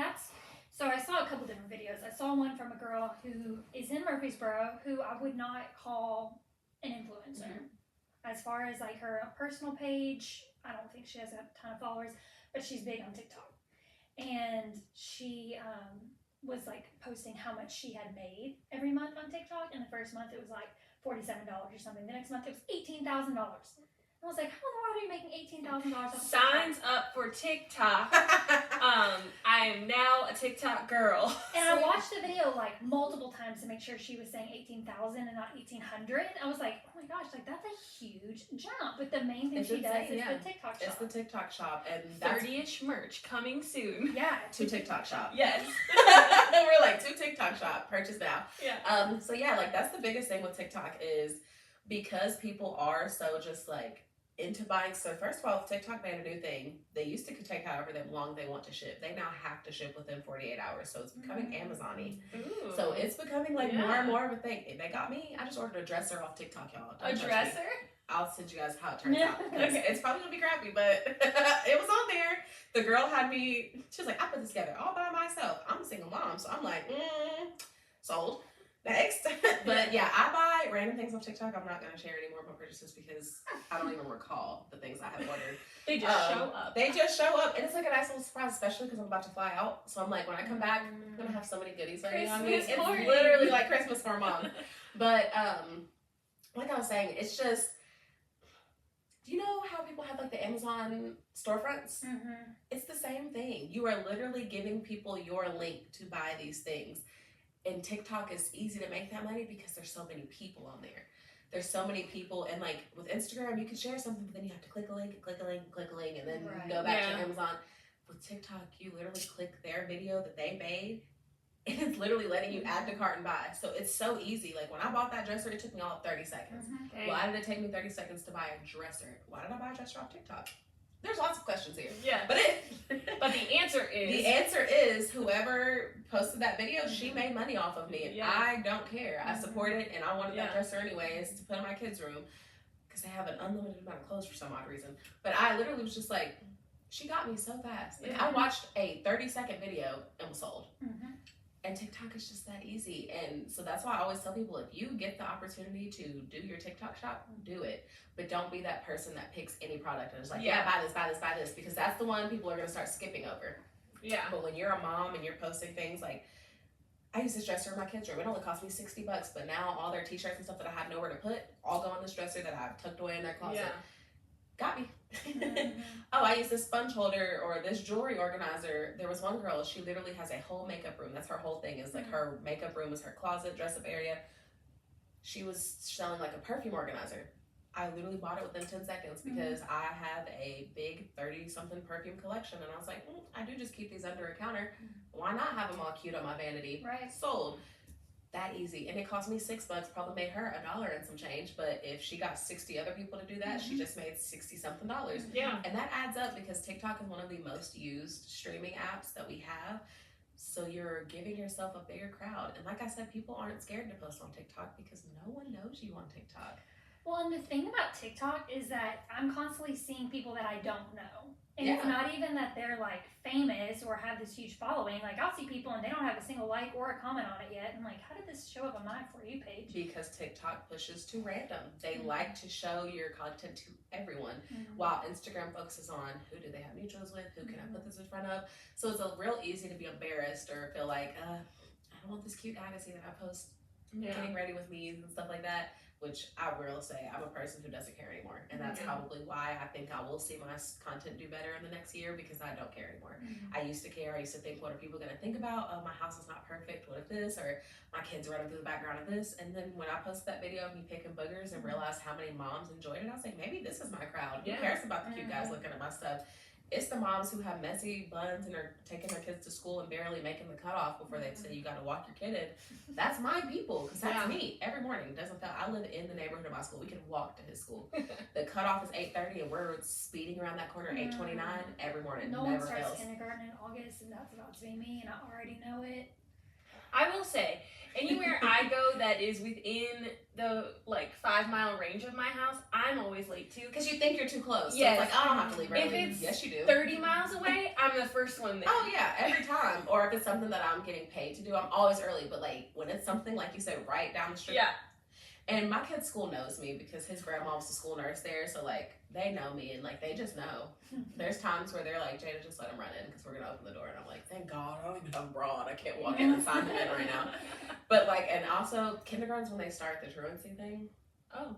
so I saw a couple different videos. I saw one from a girl who is in Murfreesboro who I would not call an influencer. As far as like her personal page, I don't think she has a ton of followers, but she's big on TikTok. And she was like posting how much she had made every month on TikTok. And the first month it was like $47 or something. The next month it was $18,000. I was like, how in the world are you making $18,000? Signs up for TikTok. I am now a TikTok girl. And I watched the video like multiple times to make sure she was saying 18,000 and not 1,800. I was like, oh my gosh, like that's a huge jump. But the main thing she does is the TikTok shop. It's the TikTok shop, and 30-ish merch coming soon. Yeah, to TikTok shop. Yes. We're like to TikTok shop. Purchase now. Yeah. So yeah, like that's the biggest thing with TikTok is because people are so just like into buying. So first of all, if TikTok made a new thing, they used to take however long they want to ship. They now have to ship within 48 hours. So it's becoming Amazon-y. Ooh. So it's becoming like more and more of a thing. They got me. I just ordered a dresser off TikTok, y'all. A dresser? I'll send you guys how it turns out. It's probably gonna be crappy, but it was on there. The girl had me, she was like, I put this together all by myself. I'm a single mom, so I'm like, sold. Next. But yeah, I buy random things on TikTok. I'm not going to share any more of my purchases because I don't even recall the things I have ordered. They just show up. They just show up. And it's like a nice little surprise, especially because I'm about to fly out. So I'm like, when I come back, I'm going to have so many goodies waiting on me. It's literally like Christmas for a mom. But like I was saying, it's just, Do you know how people have like the Amazon storefronts? Mm-hmm. It's the same thing. You are literally giving people your link to buy these things. And TikTok is easy to make that money because there's so many people on there. There's so many people, and like with Instagram, you can share something, but then you have to click a link, and then go back to Amazon. With TikTok, you literally click their video that they made, and it's literally letting you add to cart and buy. So it's so easy. Like when I bought that dresser, it took me all of 30 seconds. Mm-hmm. Why did it take me 30 seconds to buy a dresser? Why did I buy a dresser off TikTok? There's lots of questions here. Yeah. But the answer is... The answer is whoever posted that video, she made money off of me. And I don't care. I support it, and I wanted that dresser anyways to put in my kids' room because they have an unlimited amount of clothes for some odd reason. But I literally was just like, she got me so fast. Like, I watched a 30-second video and was sold. Mm-hmm. And TikTok is just that easy. And so that's why I always tell people, if you get the opportunity to do your TikTok shop, do it. But don't be that person that picks any product and is like, buy this, because that's the one people are going to start skipping over. Yeah. But when you're a mom and you're posting things like, I use this dresser in my kids' room. It only cost me $60, but now all their t-shirts and stuff that I have nowhere to put all go in this dresser that I've tucked away in their closet. Got me. Oh, I use this sponge holder or this jewelry organizer. There was one girl, she literally has a whole makeup room. That's her whole thing, is like her makeup room is her closet, dress up area. She was selling like a perfume organizer. I literally bought it within 10 seconds because I have a big 30-something perfume collection, and I was like, I do just keep these under a counter. Why not have them all cute on my vanity? Right. Sold. That easy. And it cost me $6, probably made her $1 and some change. But if she got 60 other people to do that, she just made $60-something. Yeah. And that adds up because TikTok is one of the most used streaming apps that we have. So you're giving yourself a bigger crowd. And like I said, people aren't scared to post on TikTok because no one knows you on TikTok. Well, and the thing about TikTok is that I'm constantly seeing people that I don't know. And it's not even that they're like famous or have this huge following. Like I'll see people and they don't have a single like or a comment on it yet. I'm like, how did this show up on my For You page? Because TikTok pushes to random. They like to show your content to everyone, while Instagram focuses on who do they have mutuals with, who can I put this in front of. So it's a real easy to be embarrassed or feel like, I don't want this cute guy to see that I post getting ready with me and stuff like that. Which I will say, I'm a person who doesn't care anymore. And that's probably why I think I will see my content do better in the next year, because I don't care anymore. I used to care. I used to think, what are people going to think about? Oh, my house is not perfect. What if this? Or my kids running through the background of this. And then when I posted that video of me picking boogers and realized how many moms enjoyed it, I was like, maybe this is my crowd. Who cares about the cute guys looking at my stuff? It's the moms who have messy buns and are taking their kids to school and barely making the cutoff before they say you got to walk your kid in. That's my people, because that's me. Every morning, I live in the neighborhood of my school. We can walk to his school. The cutoff is 8:30, and we're speeding around that corner 8:29 every morning. No one starts kindergarten in August, and that's about to be me, and I already know it. I will say, anywhere I go that is within the 5-mile range of my house, I'm always late too. Because you think you're too close. Yes. So it's like, I don't have to leave early. If it's yes, you do. 30 miles away, I'm the first one there. Oh yeah, every time. Or if it's something that I'm getting paid to do, I'm always early. But when it's something like you said, right down the street. Yeah. And my kid's school knows me because his grandma was the school nurse there, so they know me and they just know. There's times where they're like, Jada, just let him run in because we're gonna open the door, and I'm like, thank God, I don't even have a bra on. I can't walk in and sign him in right now. But and also kindergarten's when they start the truancy thing. Oh.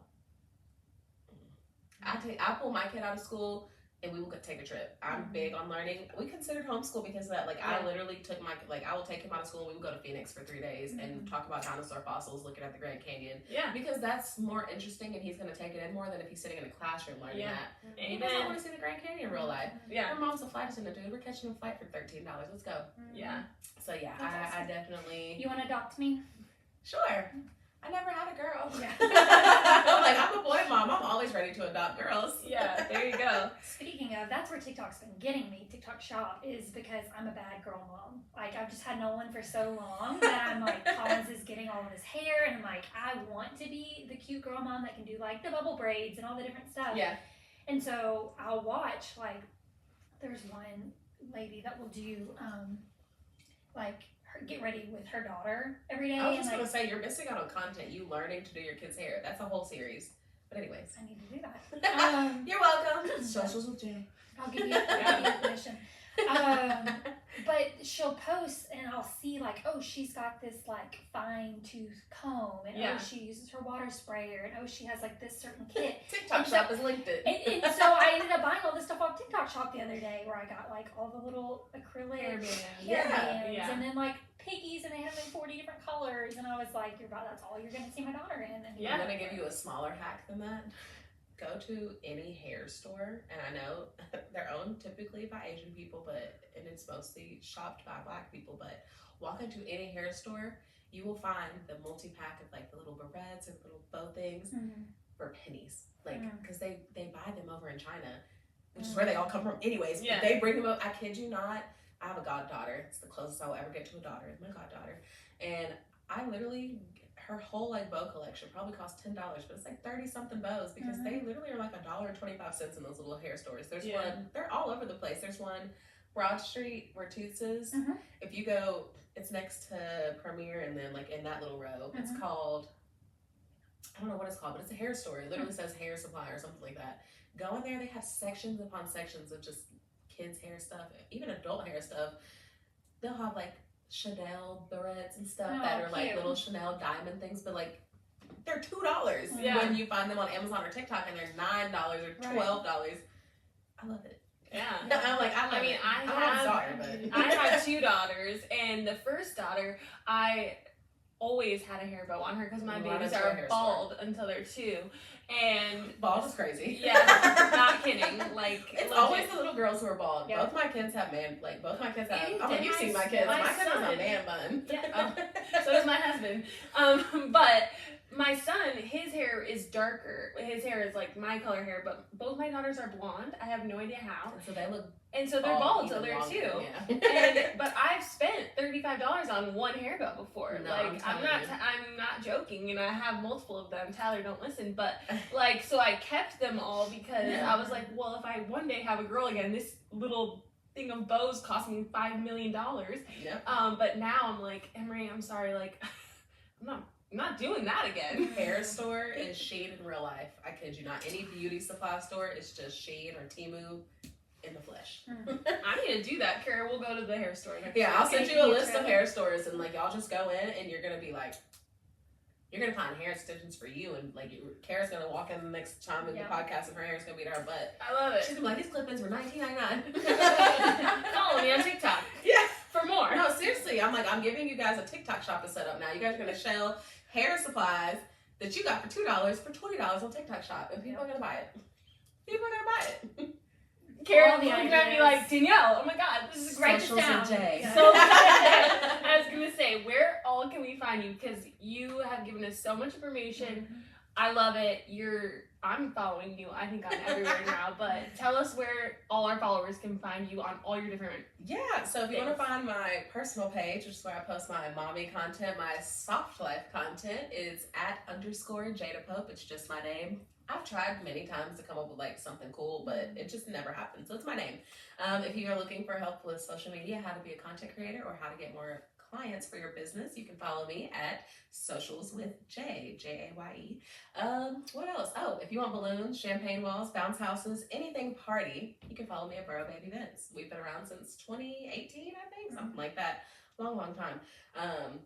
I pull my kid out of school and we will take a trip. I'm big on learning. We considered homeschool because of that. I literally took I will take him out of school and we would go to Phoenix for 3 days and talk about dinosaur fossils, looking at the Grand Canyon. Yeah. Because that's more interesting and he's going to take it in more than if he's sitting in a classroom learning that. He doesn't want to see the Grand Canyon in real life. Yeah. Her mom's a flight attendant, dude. We're catching a flight for $13. Let's go. Yeah. So yeah, I definitely. You want to adopt me? Sure. I never had a girl. Yeah. I'm a boy mom. I'm always ready to adopt girls. Yeah, there you go. Speaking of, that's where TikTok's been getting me, TikTok shop, is because I'm a bad girl mom. I've just had no one for so long that I'm Collins is getting all of his hair, and I'm I want to be the cute girl mom that can do the bubble braids and all the different stuff. Yeah. And so I'll watch, there's one lady that will do, get ready with her daughter every day. I was just going to say, you're missing out on content. You learning to do your kids' hair. That's a whole series. But anyways. I need to do that. You're welcome. Socials with Jay. I'll give you permission. But she'll post and I'll see like, oh, she's got this like fine tooth comb, and oh, she uses her water sprayer, and oh, she has like this certain kit. TikTok shop has linked it. And so I ended up buying all this stuff off TikTok shop the other day, where I got like all the little acrylic hair bands, and then like piggies, and they have them in 40 different colors, and I was like, that's all you're gonna see my daughter in. And I'm gonna give you a smaller hack than that. Go to any hair store, and I know they're owned typically by Asian people, and it's mostly shopped by Black people, but walk into any hair store, you will find the multi-pack of like the little barrettes or little bow things for pennies. Like, because they buy them over in China, which is where they all come from anyways. Yeah. They bring them up, I kid you not. I have a goddaughter. It's the closest I will ever get to a daughter, is my goddaughter. And I literally, her whole like bow collection probably costs $10, but it's like 30 something bows, because they literally are like $1.25 in those little hair stores. There's one, they're all over the place. There's one Broad Street where Toots is. If you go, it's next to Premier, and then like in that little row, it's called, I don't know what it's called, but it's a hair store. It literally says hair supply or something like that. Go in there, they have sections upon sections of just kids hair stuff, even adult hair stuff. They'll have like Chanel barrettes and stuff that are like little Chanel diamond things, but like they're $2 when you find them on Amazon or TikTok, and they're $9 or $12. I love it. Yeah. I'm like, I mean, I have two daughters, and the first daughter, I always had a hair bow on her because my babies are bald until they're 2. And bald is crazy. Yeah, not kidding. Like, it's always the little girls who are bald. Yeah. Both my kids have you've seen my kids. My son has a man bun. Yeah. So does my husband. But my son, his hair is darker. His hair is like my color hair, but both my daughters are blonde. I have no idea how. So they look. And so they're bald till they're 2. Yeah. But I've spent $35 on one hair bow before. No, like I'm not joking, and I have multiple of them. Tyler, don't listen, but like, so I kept them all because I was like, well, if I one day have a girl again, this little thing of bows cost me $5 million. Yep. But now I'm like, Emery, I'm sorry, like I'm not doing that again. Hair store is Shade in real life. I kid you not. Any beauty supply store is just Shade or Temu in the flesh. I need to do that, Kara. We'll go to the hair store next week. I'll send you a list of hair stores, and like y'all just go in, and you're gonna be like, you're gonna find hair extensions for you, and like Kara's gonna walk in the next time in the podcast, and her hair's gonna be to her butt. I love it. She's gonna be like, these clip-ins were $19.99. Follow me on TikTok. Yeah. For more. No, seriously, I'm giving you guys a TikTok shop to set up now. You guys are gonna sell hair supplies that you got for $2 for $20 on TikTok shop, and people are gonna buy it. People are gonna buy it. Karen looking at me like, Danielle, oh my god, this is great. Socials and Jay. So I was gonna say, where all can we find you? Because you have given us so much information. I love it. I'm following you. I think I'm everywhere now. But tell us where all our followers can find you on all your different. Yeah. So if you want to find my personal page, which is where I post my mommy content, my soft life content is @_Jada Pope. It's just my name. I've tried many times to come up with like something cool, but it just never happens. So it's my name. If you are looking for help with social media, how to be a content creator, or how to get more clients for your business, you can follow me at Socials with Jaye. What else? Oh, if you want balloons, champagne walls, bounce houses, anything party, you can follow me at Borough Baby Events. We've been around since 2018, I think, something like that. Long time.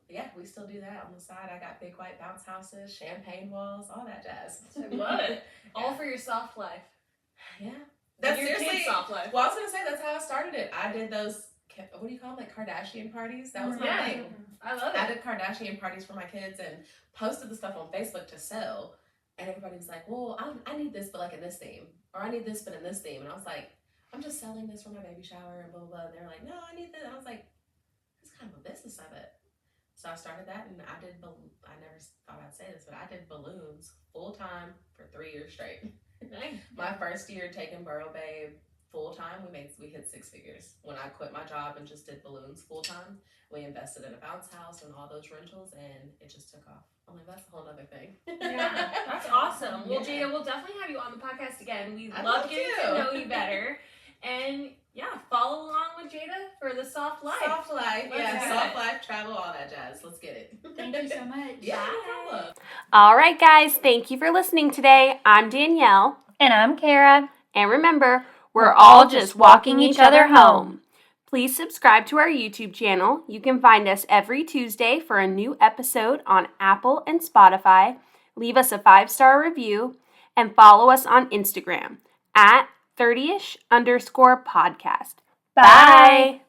Yeah, we still do that on the side. I got big white bounce houses, champagne walls, all that jazz. I love it. All for your soft life. Yeah. That's your seriously soft life. Well, I was gonna say that's how I started it. I did those, what do you call them, like Kardashian parties? That was my thing. I love it. I did Kardashian parties for my kids and posted the stuff on Facebook to sell. And everybody was like, well, I need this, but like in this theme. Or I need this, but in this theme. And I was like, I'm just selling this for my baby shower and blah, blah, blah. And they were like, no, I need this. And I was like, it's kind of a business of it. So I started that, and I never thought I'd say this, but I did balloons full time for 3 years straight. Nice. My first year taking Borough Babe full time, we hit 6 figures. When I quit my job and just did balloons full time, we invested in a bounce house and all those rentals, and it just took off. I'm like, that's a whole other thing. Yeah, that's awesome. Well, Jada, we'll definitely have you on the podcast again. We love getting to know you better. And yeah, follow along with Jada for the soft life. Soft life, soft life, travel, all that jazz. Let's get it. Thank you so much. Yeah, no problem. All right, guys, thank you for listening today. I'm Danielle. And I'm Kara. And remember, we're all just walking each other home. Please subscribe to our YouTube channel. You can find us every Tuesday for a new episode on Apple and Spotify. Leave us a 5-star review and follow us on Instagram at 30ish_podcast. Bye.